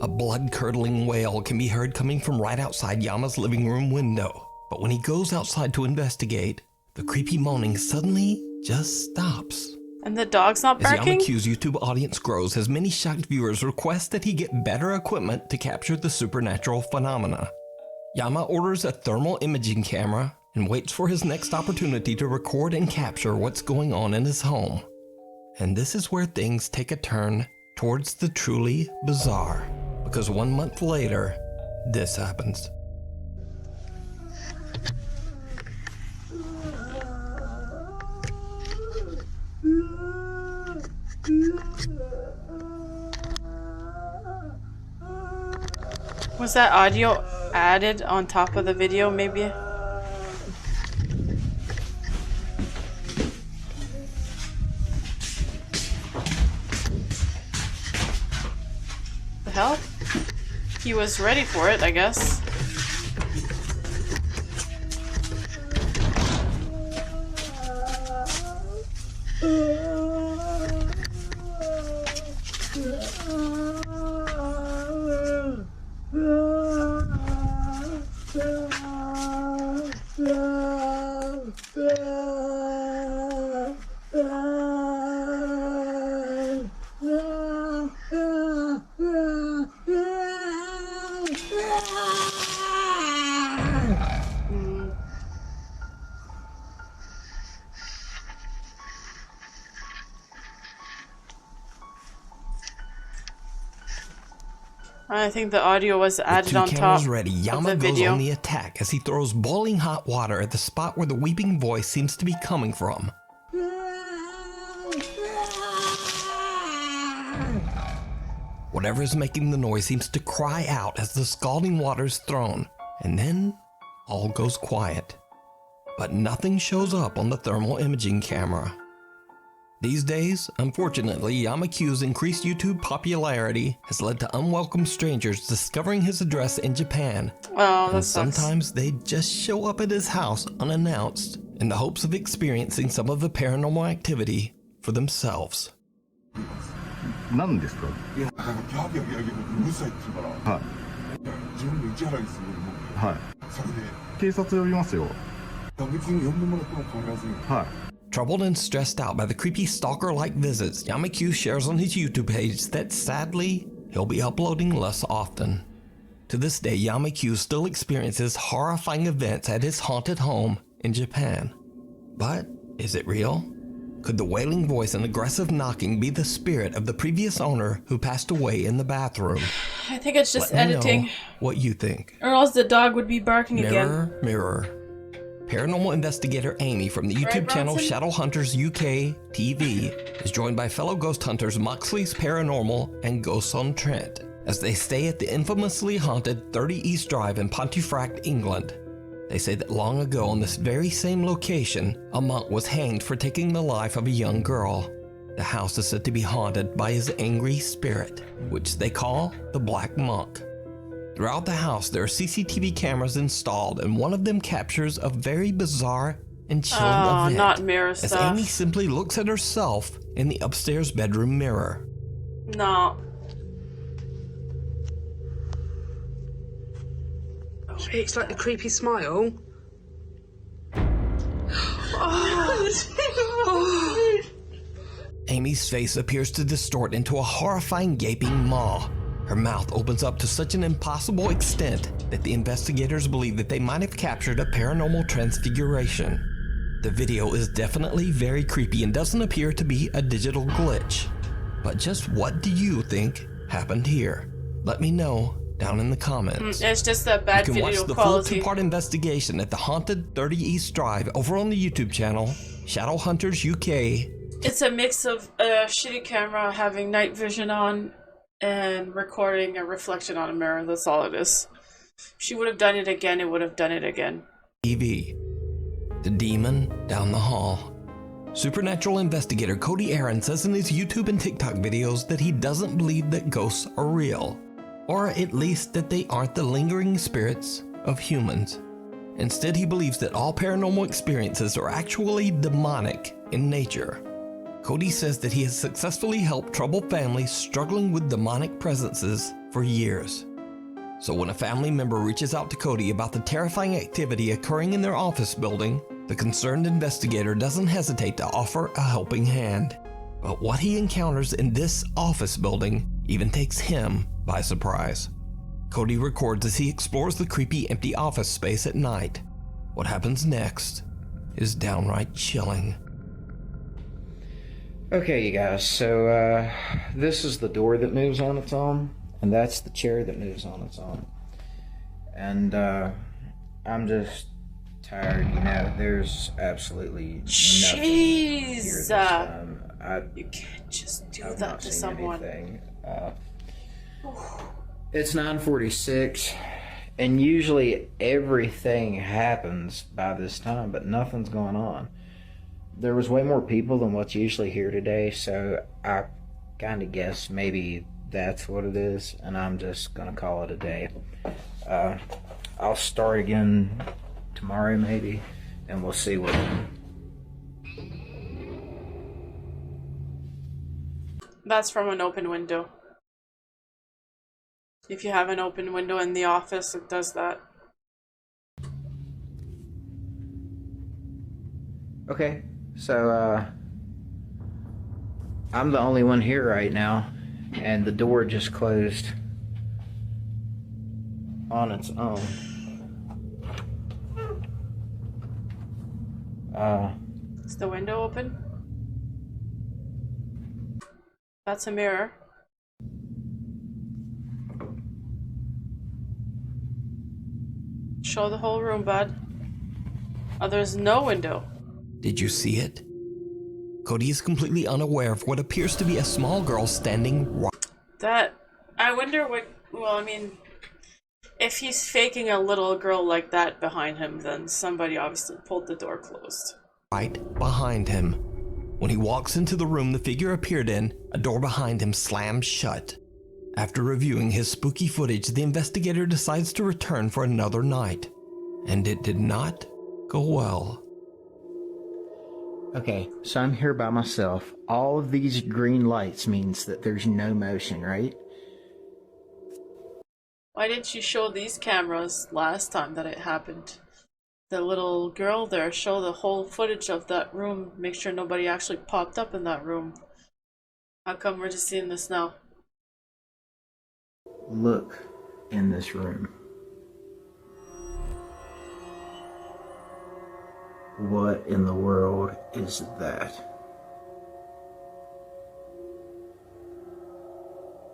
S2: A blood-curdling wail can be heard coming from right outside Yama's living room window. But when he goes outside to investigate, the creepy moaning suddenly just stops.
S1: And the dog's not
S2: As
S1: barking?
S2: Yamaku's YouTube audience grows, his many shocked viewers request that he get better equipment to capture the supernatural phenomena. Yama orders a thermal imaging camera and waits for his next opportunity to record and capture what's going on in his home. And this is where things take a turn towards the truly bizarre. Because 1 month later, this happens.
S1: Was that audio added on top of the video, maybe? The hell? He was ready for it, I guess. I think the audio was added on
S2: With 2
S1: top
S2: cameras ready,
S1: of
S2: Yama
S1: the
S2: goes
S1: video.
S2: on the attack as he throws boiling hot water at the spot where the weeping voice seems to be coming from. Whatever is making the noise seems to cry out as the scalding water is thrown, and then all goes quiet. But nothing shows up on the thermal imaging camera. These days, unfortunately, Yamaku's increased YouTube popularity has led to unwelcome strangers discovering his address in Japan.
S1: Oh, that
S2: And
S1: sucks.
S2: sometimes they just show up at his house unannounced in the hopes of experiencing some of the paranormal activity for themselves.
S8: 何ですか。
S9: いや、なんかギャーギャーギャーギャーうるさいって言うから、
S8: はい。
S9: 自分の市原にするよりも、
S8: はい。
S9: それで、
S8: 警察呼びますよ。
S9: 別に呼んでもらっても構いませんよ。
S8: はい。
S2: Troubled and stressed out by the creepy stalker-like visits, Yamaku shares on his YouTube page that sadly, he'll be uploading less often. To this day, Yamaku still experiences horrifying events at his haunted home in Japan. But is it real? Could the wailing voice and aggressive knocking be the spirit of the previous owner who passed away in the bathroom?
S1: I think it's just
S2: Let me
S1: editing.
S2: know what you think.
S1: Or else the dog would be barking again.
S2: Mirror, mirror. Paranormal investigator Amy from the YouTube
S1: Right,
S2: channel
S1: Bronson?
S2: Shadowhunters UK TV is joined by fellow ghost hunters Moxley's Paranormal and Ghosts on Trent as they stay at the infamously haunted 30 East Drive in Pontefract, England. They say that long ago on this very same location, a monk was hanged for taking the life of a young girl. The house is said to be haunted by his angry spirit, which they call the Black Monk. Throughout the house, there are CCTV cameras installed, and one of them captures a very bizarre and chilling
S1: Oh,
S2: event.
S1: not mirror
S2: as
S1: stuff.
S2: Amy simply looks at herself in the upstairs bedroom mirror.
S1: No.
S10: It's like the creepy smile.
S2: Amy's face appears to distort into a horrifying gaping maw. Her mouth opens up to such an impossible extent that the investigators believe that they might have captured a paranormal transfiguration. The video is definitely very creepy and doesn't appear to be a digital glitch. But just what do you think happened here? Let me know down in the comments.
S1: It's just a bad
S2: You can watch
S1: video
S2: the full
S1: quality.
S2: two-part investigation at the haunted 30 East Drive over on the YouTube channel, Shadowhunters UK.
S1: It's a mix of a shitty camera having night vision on and recording a reflection on a mirror. That's all it is. If she would have done it again, it would have done it again.
S2: TV. The demon down the hall. Supernatural investigator Cody Aaron says in his YouTube and TikTok videos that he doesn't believe that ghosts are real, or at least that they aren't the lingering spirits of humans. Instead, he believes that all paranormal experiences are actually demonic in nature. Cody says that he has successfully helped troubled families struggling with demonic presences for years. So when a family member reaches out to Cody about the terrifying activity occurring in their office building, the concerned investigator doesn't hesitate to offer a helping hand. But what he encounters in this office building even takes him by surprise. Cody records as he explores the creepy empty office space at night. What happens next is downright chilling.
S11: Okay, you guys, so this is the door that moves on its own, and that's the chair that moves on its own. And I'm just tired, you know, there's absolutely nothing here this time.
S1: You can't just do that to someone.
S11: It's 9:46, and usually everything happens by this time, but nothing's going on. There was way more people than what's usually here today, so I kind of guess maybe that's what it is, and I'm just gonna call it a day. I'll start again tomorrow maybe, and we'll see what.
S1: That's from an open window. If you have an open window in the office, it does that.
S11: Okay, so I'm the only one here right now, and the door just closed on its own.
S1: Is the window open? That's a mirror. Show the whole room, bud. Oh, there's no window.
S2: Did you see it? Cody is completely unaware of what appears to be a small girl standing
S1: That... I wonder what... Well, I mean... If he's faking a little girl like that behind him, then somebody obviously pulled the door closed.
S2: right behind him. When he walks into the room the figure appeared in, a door behind him slams shut. After reviewing his spooky footage, the investigator decides to return for another night. And it did not go well.
S11: Okay, so I'm here by myself. All of these green lights means that there's no motion, right?
S1: Why didn't you show these cameras last time that it happened? The little girl there, show the whole footage of that room, make sure nobody actually popped up in that room. How come we're just seeing this now?
S11: Look in this room. What in the world is that?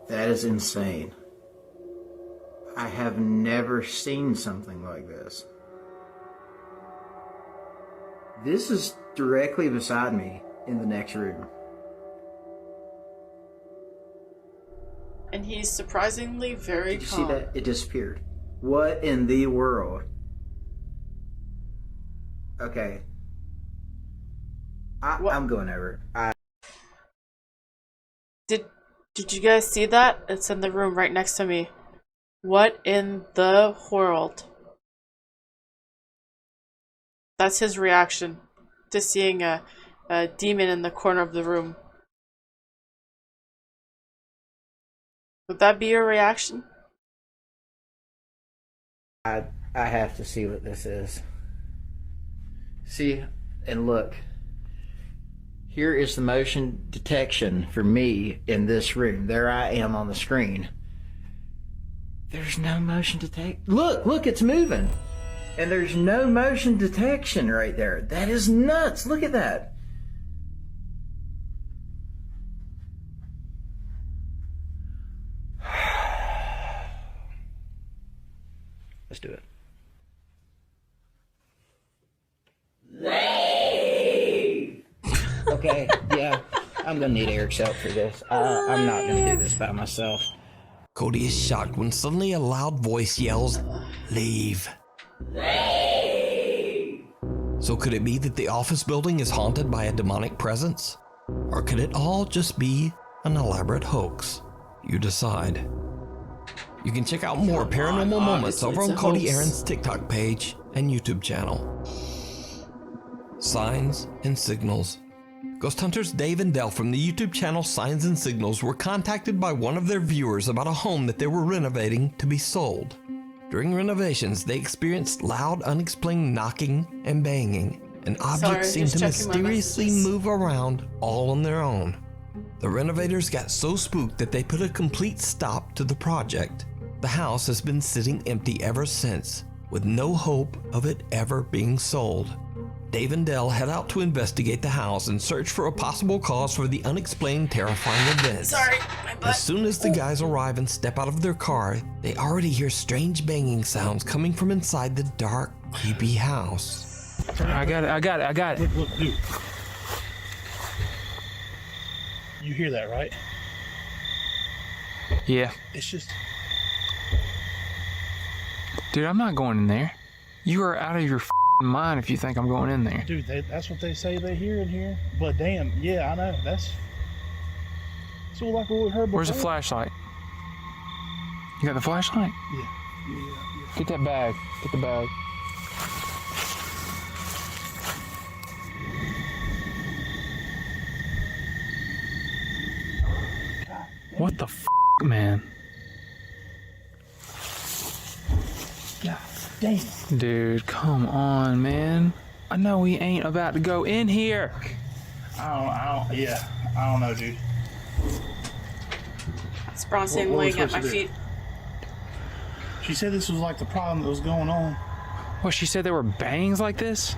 S11: That is insane. I have never seen something like this. This is directly beside me in the next room.
S1: And he's surprisingly very
S11: Did you
S1: calm.
S11: see that? It disappeared. What in the world? Okay. I'm going over.
S1: Did you guys see that? It's in the room right next to me. What in the world? That's his reaction to seeing a demon in the corner of the room. Would that be your reaction?
S11: I have to see what this is. See, and look. Here is the motion detection for me in this room. There I am on the screen. There's no motion detect. Look, it's moving. And there's no motion detection right there. That is nuts. Look at that. Let's do it. Okay, yeah, I'm gonna need Eric's help for this. I'm not gonna do this by myself.
S2: Cody is shocked when suddenly a loud voice yells, "Leave." So could it be that the office building is haunted by a demonic presence? Or could it all just be an elaborate hoax? You decide. You can check out more paranormal moments over on Cody Aaron's TikTok page and YouTube channel. Signs and Signals. Ghost hunters Dave and Dell from the YouTube channel Signs and Signals were contacted by one of their viewers about a home that they were renovating to be sold. During renovations, they experienced loud, unexplained knocking and banging, and objects seemed to mysteriously move around all on their own. The renovators got so spooked that they put a complete stop to the project. The house has been sitting empty ever since, with no hope of it ever being sold. Dave and Dell head out to investigate the house and search for a possible cause for the unexplained terrifying events. As soon as the guys arrive and step out of their car, they already hear strange banging sounds coming from inside the dark, creepy house.
S7: I got it. Look, dude. You hear that, right?
S12: Yeah.
S7: It's just...
S12: Dude, I'm not going in there. You are out of your mind if you think I'm going in there.
S7: Dude, that's what they say they hear in here. But damn, yeah, I know. That's... So like what we heard before.
S12: Where's the flashlight? You got the flashlight?
S7: Yeah.
S12: Get that bag. Get the bag. What the man?
S7: God damn.
S12: Dude, come on, man. I know we ain't about to go in here.
S7: I don't know, dude.
S1: It's Bronson laying at my feet.
S7: She said this was like the problem that was going on.
S12: What, she said there were bangs like this?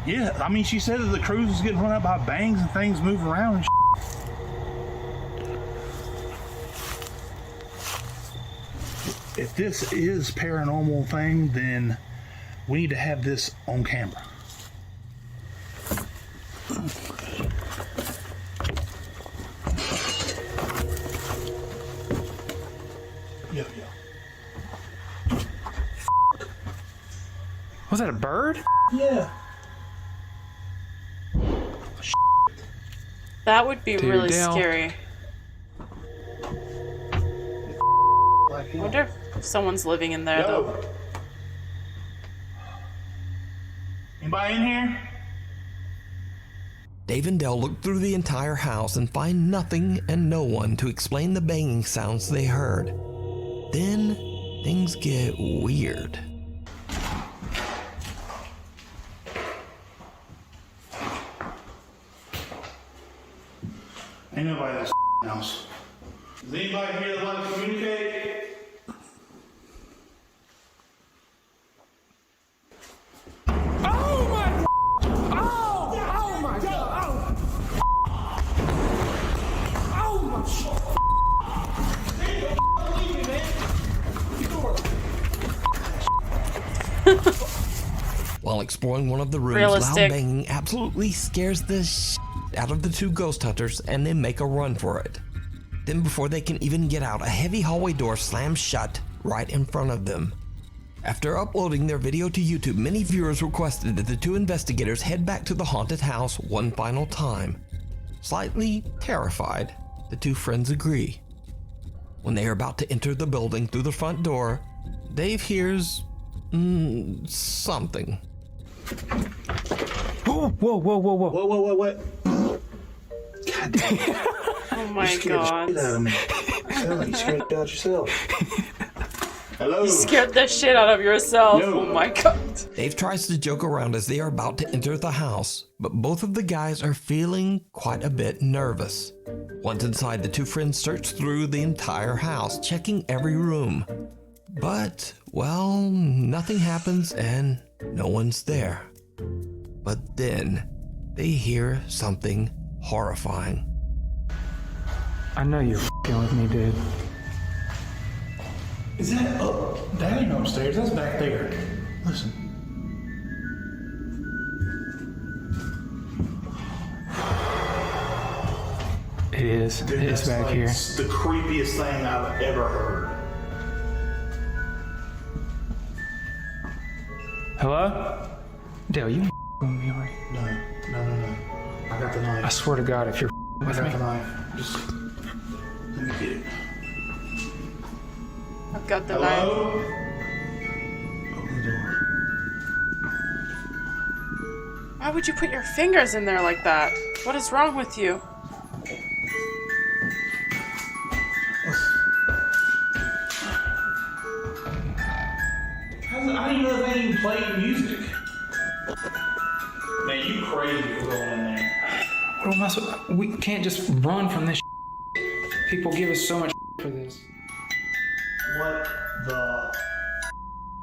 S7: Yeah, I mean, she said that the cruise was getting run up by bangs and things move around and If this is paranormal thing, then we need to have this on camera. Yeah.
S12: Was that a bird?
S7: Yeah.
S1: That would be really scary. I wonder if someone's living in there, though.
S7: Anybody in here?
S2: Dave and Dell look through the entire house and find nothing and no one to explain the banging sounds they heard. Then things get weird.
S7: Ain't nobody in this house. Is anybody here that want to communicate?
S12: Oh my! Oh my God! Oh my!
S2: While exploring one of the rooms, loud banging absolutely scares the out of the two ghost hunters, and they make a run for it. Then before they can even get out, a heavy hallway door slams shut right in front of them. After uploading their video to YouTube, many viewers requested that the two investigators head back to the haunted house one final time. Slightly terrified, the two friends agree. When they are about to enter the building through the front door, Dave hears something.
S12: Whoa!
S7: What? God damn.
S1: Oh my God.
S7: You scared the shit out of me. Sound like you scared out yourself. Hello?
S1: You scared the shit out of yourself. No. Oh my God.
S2: Dave tries to joke around as they are about to enter the house, but both of the guys are feeling quite a bit nervous. Once inside, the two friends search through the entire house, checking every room. But, well, nothing happens and no one's there. But then, they hear something horrifying.
S12: I know you're f***ing with me, dude.
S7: Is that up? That ain't upstairs. That's back there. Listen.
S12: It is.
S7: Dude,
S12: it's back
S7: like
S12: here.
S7: The creepiest thing I've ever heard.
S12: Hello? Dale, you me, are you?
S5: No. I got the knife.
S12: I swear to God, if you're with me.
S5: The knife. Just let me get it.
S1: I've got the knife.
S5: Hello? Open the door.
S1: Why would you put your fingers in there like that? What is wrong with you?
S5: I didn't know they even played music. Man, you crazy for going in there.
S12: What am I supposed? We can't just run from this. People give us so much for this.
S5: What the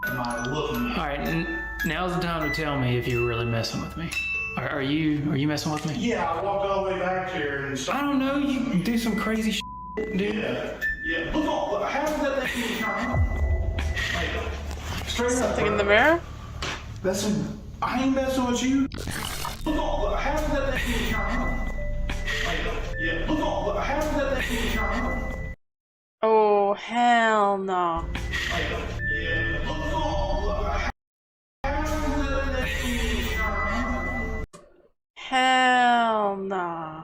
S5: am I looking at?
S12: All right, now's the time to tell me if you're really messing with me. Are you messing with me?
S5: Yeah, I walked all the way back here and
S12: I don't know. You do some crazy dude.
S5: Yeah. Look, how did that thing even turn on? Like, straight up.
S1: Something in the mirror?
S5: I ain't messing with you. Look, how did that thing even turn on? Like, look, how did that thing even turn on?
S1: Oh, hell no. Hell no.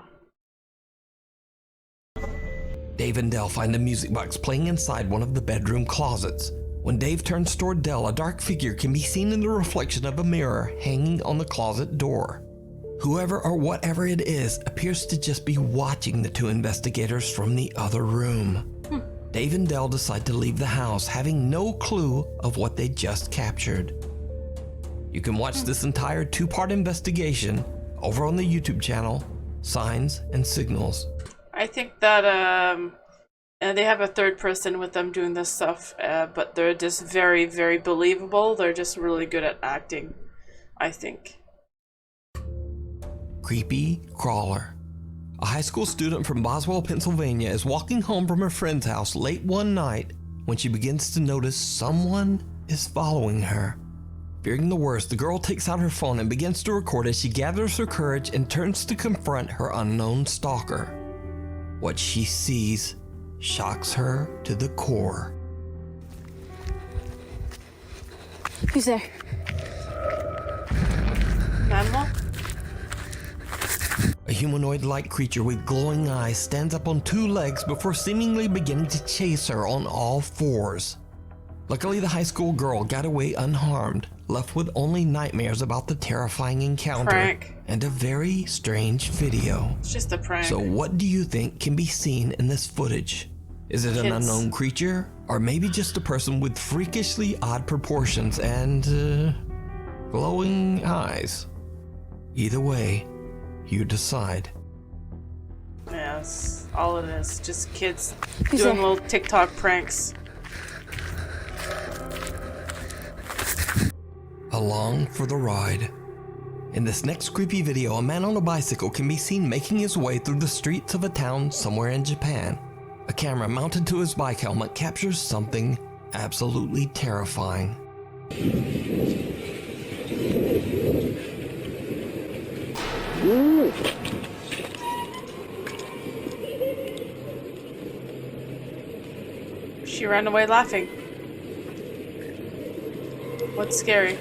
S2: Dave and Dell find a music box playing inside one of the bedroom closets. When Dave turns toward Dell, a dark figure can be seen in the reflection of a mirror hanging on the closet door. Whoever or whatever it is appears to just be watching the two investigators from the other room. Dave and Dell decide to leave the house, having no clue of what they just captured. You can watch this entire two-part investigation over on the YouTube channel, Signs and Signals.
S1: I think that and they have a third person with them doing this stuff, but they're just very, very believable. They're just really good at acting, I think.
S2: Creepy Crawler. A high school student from Boswell, Pennsylvania is walking home from her friend's house late one night when she begins to notice someone is following her. Fearing the worst, the girl takes out her phone and begins to record as she gathers her courage and turns to confront her unknown stalker. What she sees shocks her to the core.
S3: Who's there?
S1: Animal?
S2: A humanoid-like creature with glowing eyes stands up on two legs before seemingly beginning to chase her on all fours. Luckily, the high school girl got away unharmed, left with only nightmares about the terrifying encounter
S1: Prank.
S2: and a very strange video.
S1: It's just a prank.
S2: So what do you think can be seen in this footage? Is it an
S1: Kids.
S2: unknown creature, or maybe just a person with freakishly odd proportions and glowing eyes? Either way, you decide.
S1: Yeah, that's all it is. Just kids
S3: Who's
S1: doing
S3: there?
S1: little TikTok pranks.
S2: Along for the ride. In this next creepy video, a man on a bicycle can be seen making his way through the streets of a town somewhere in Japan. A camera mounted to his bike helmet captures something absolutely terrifying.
S1: She ran away laughing. What's scary?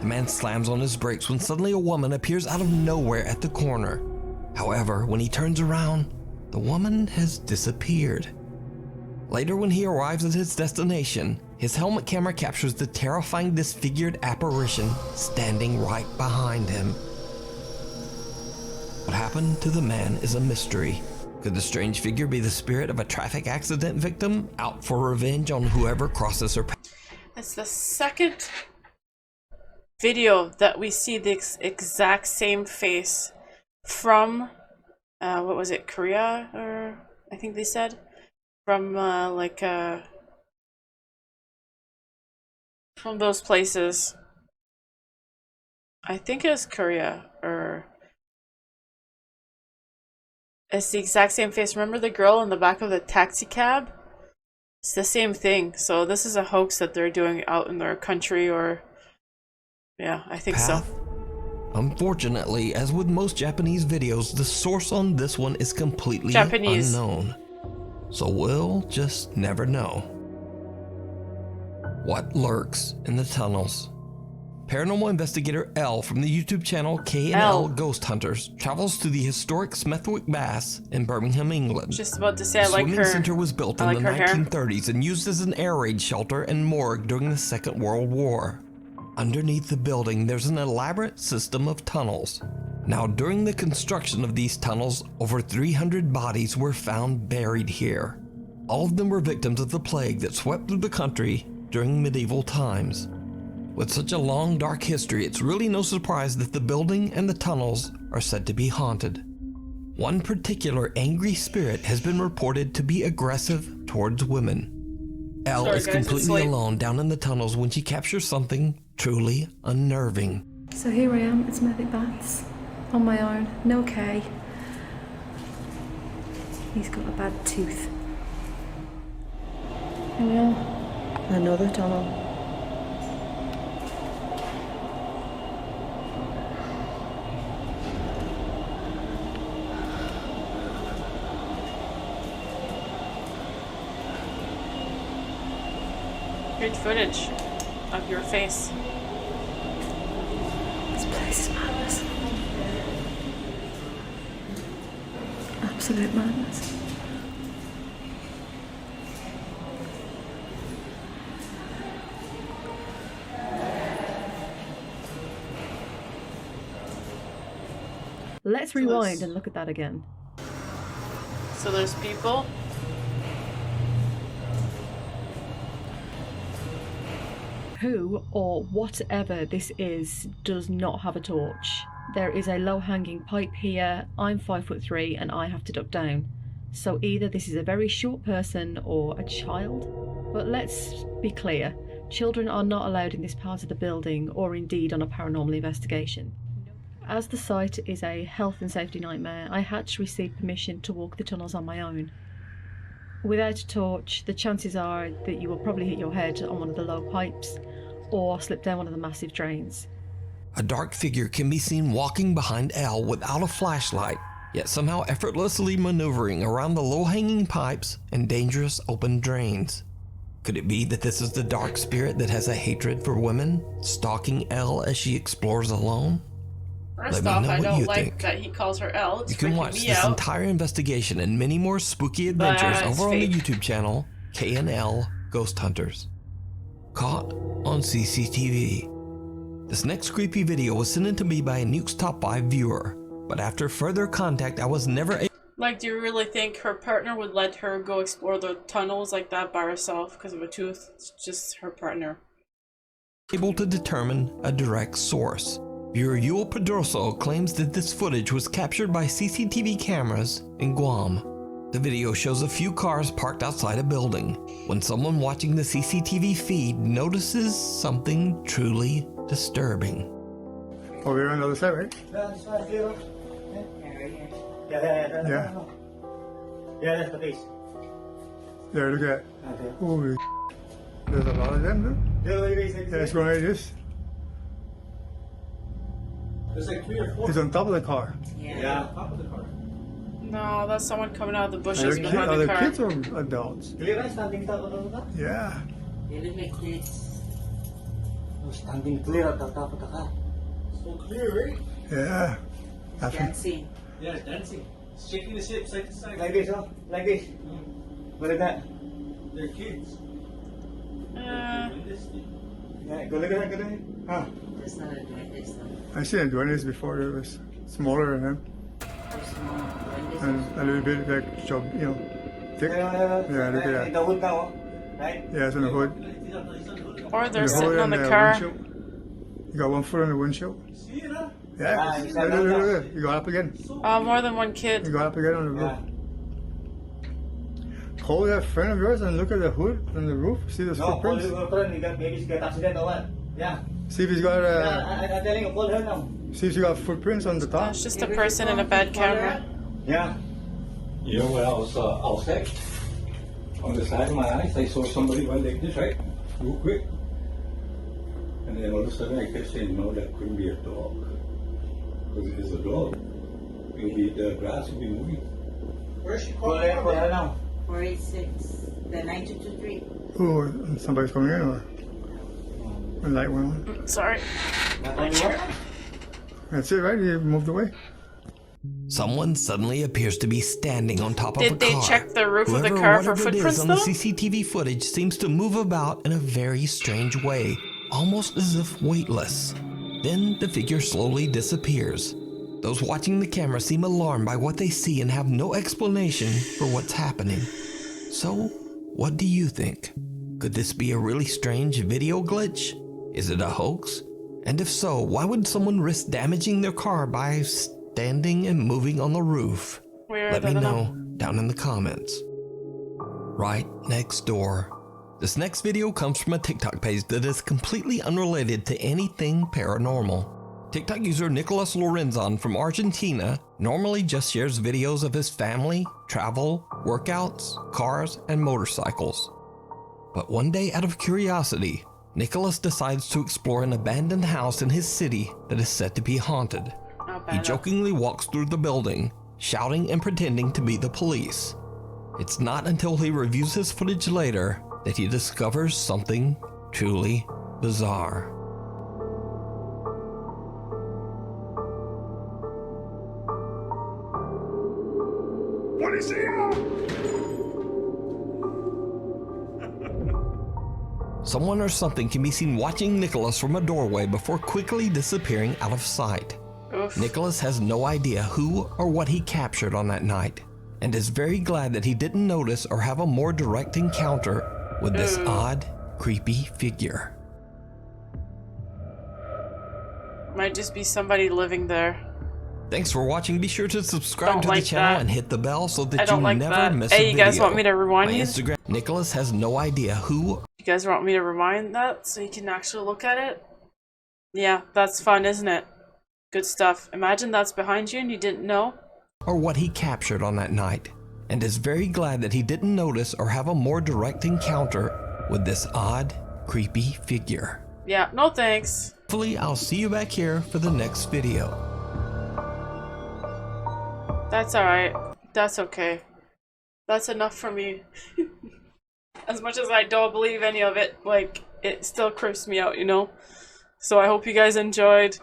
S2: The man slams on his brakes when suddenly a woman appears out of nowhere at the corner. However, when he turns around, the woman has disappeared. Later, when he arrives at his destination, his helmet camera captures the terrifying disfigured apparition standing right behind him. What happened to the man is a mystery. Could the strange figure be the spirit of a traffic accident victim out for revenge on whoever crosses her path?
S1: It's the second video that we see the exact same face from, what was it, Korea? Or I think they said? From, from those places. I think it was Korea, or... It's the exact same face. Remember the girl in the back of the taxi cab? It's the same thing. So this is a hoax that they're doing out in their country, or yeah, I think so.
S2: Unfortunately, as with most Japanese videos, the source on this one is completely unknown. So we'll just never know. What lurks in the tunnels? Paranormal investigator L from the YouTube channel K&L Ghost Hunters travels to the historic Smethwick Baths in Birmingham, England.
S1: Just about to say, I
S2: the
S1: like her.
S2: swimming center was built in the
S1: hair.
S2: 1930s and used as an air raid shelter and morgue during the Second World War. Underneath the building, there's an elaborate system of tunnels. Now, during the construction of these tunnels, over 300 bodies were found buried here. All of them were victims of the plague that swept through the country during medieval times. With such a long, dark history, it's really no surprise that the building and the tunnels are said to be haunted. One particular angry spirit has been reported to be aggressive towards women. Elle is completely alone down in the tunnels when she captures something truly unnerving.
S13: So here I am at Smethwick Baths, on my own, no K. He's got a bad tooth. Here we are, another tunnel.
S1: Great footage of your face.
S13: This place is madness. Absolute madness. Let's rewind and look at that again.
S1: So there's people.
S13: Who or whatever this is does not have a torch. There is a low-hanging pipe here. I'm 5'3" and I have to duck down. So either this is a very short person or a child. But let's be clear, children are not allowed in this part of the building or indeed on a paranormal investigation. As the site is a health and safety nightmare, I had to receive permission to walk the tunnels on my own. Without a torch, the chances are that you will probably hit your head on one of the low pipes or slip down one of the massive drains.
S2: A dark figure can be seen walking behind Elle without a flashlight, yet somehow effortlessly maneuvering around the low-hanging pipes and dangerous open drains. Could it be that this is the dark spirit that has a hatred for women, stalking Elle as she explores alone?
S1: First off, I don't like that he calls her Elle. It's
S2: you can watch this entire investigation and many more spooky adventures over on the YouTube channel K&L Ghost Hunters. Caught on CCTV. This next creepy video was sent in to me by a Nuke's Top 5 viewer, but after further contact I was never able.
S1: Like, do you really think her partner would let her go explore the tunnels like that by herself because of a tooth? It's just her partner.
S2: Able to determine a direct source. Viewer Yul Pedroso claims that this footage was captured by CCTV cameras in Guam. The video shows a few cars parked outside a building when someone watching the CCTV feed notices something truly disturbing.
S8: Over here on the other side, right? Yeah.
S4: Yeah, that's the place.
S8: There, look at that. Holy there's a lot of them, dude. Yeah, it's going like this.
S4: There's like 3 or 4.
S8: He's on top of the car.
S4: Yeah. On top of the car.
S1: No, that's someone coming out of the bushes
S8: Are
S1: behind the car.
S8: kids or adults?
S4: Standing top of the car?
S8: Yeah.
S4: They look like kids. Standing clear at the top of the car. So clear, right?
S8: Yeah.
S4: Dancing. Yeah, dancing. Shaking the ship side to side. Like this, huh? Like this. Look at that. They're kids. Yeah, go look at that, go look at that. Huh?
S14: That's not a duendes, though.
S8: I seen duendes before. It was smaller than him. And a little bit like job, you know, thick. Yeah, look at that.
S4: The hood now, right?
S8: Yeah, it's on the hood.
S1: Or they're sitting on the car.
S8: You got one foot on the windshield.
S4: Yeah,
S8: look. You go up again.
S1: More than one kid.
S8: You go up again on the roof. Call that friend of yours and look at the hood on the roof. See the footprints?
S4: No, call your friend. Maybe he's got accident or what? Yeah.
S8: See if he's got
S4: I'm telling you, call her now.
S8: See if you got footprints on the top.
S1: It's just a person in a bad camera.
S4: Yeah.
S7: You know what I was sick? On the side of my eyes, I saw somebody went like this, right? Real quick. And then all of a sudden I kept saying, no, that couldn't be a dog. Because if it's a dog, the grass will be moving.
S6: Where's she calling from right now?
S14: 486, the 9223.
S8: Oh, somebody's coming in or? The light went on.
S1: Sorry.
S8: That's it, right? You moved away.
S2: Someone suddenly appears to be standing on top of a car.
S1: Did they check the roof of the
S2: Whoever,
S1: car for
S2: whatever it is
S1: footprints
S2: on the
S1: though?
S2: CCTV footage seems to move about in a very strange way, almost as if weightless. Then the figure slowly disappears. Those watching the camera seem alarmed by what they see and have no explanation for what's happening. So, what do you think? Could this be a really strange video glitch? Is it a hoax? And if so, why would someone risk damaging their car by standing and moving on the roof?
S1: Weird,
S2: Let
S1: I
S2: me
S1: don't
S2: know down in the comments. Right next door. This next video comes from a TikTok page that is completely unrelated to anything paranormal. TikTok user Nicolas Lorenzon from Argentina normally just shares videos of his family, travel, workouts, cars, and motorcycles. But one day, out of curiosity, Nicholas decides to explore an abandoned house in his city that is said to be haunted. He jokingly walks through the building, shouting and pretending to be the police. It's not until he reviews his footage later that he discovers something truly bizarre.
S9: What is it?
S2: Someone or something can be seen watching Nicholas from a doorway before quickly disappearing out of sight.
S1: Oof.
S2: Nicholas has no idea who or what he captured on that night, and is very glad that he didn't notice or have a more direct encounter with this odd, creepy figure.
S1: Might just be somebody living there.
S2: Thanks for watching. Be sure to subscribe
S1: Don't
S2: to
S1: like
S2: the channel
S1: that.
S2: and hit the bell so
S1: I
S2: that
S1: don't
S2: you
S1: like
S2: never
S1: that.
S2: miss a
S1: Hey,
S2: video.
S1: you guys want me to rewind
S2: My
S1: you?
S2: Instagram. Nicholas has no idea who.
S1: You guys want me to rewind that so you can actually look at it? Yeah, that's fun, isn't it? Good stuff. Imagine that's behind you and you didn't know.
S2: Or what he captured on that night, and is very glad that he didn't notice or have a more direct encounter with this odd, creepy figure.
S1: Yeah, no thanks.
S2: Hopefully, I'll see you back here for the next video.
S1: That's alright. That's okay. That's enough for me. As much as I don't believe any of it, like, it still creeps me out, you know? So I hope you guys enjoyed.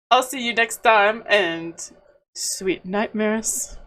S1: I'll see you next time, and sweet nightmares.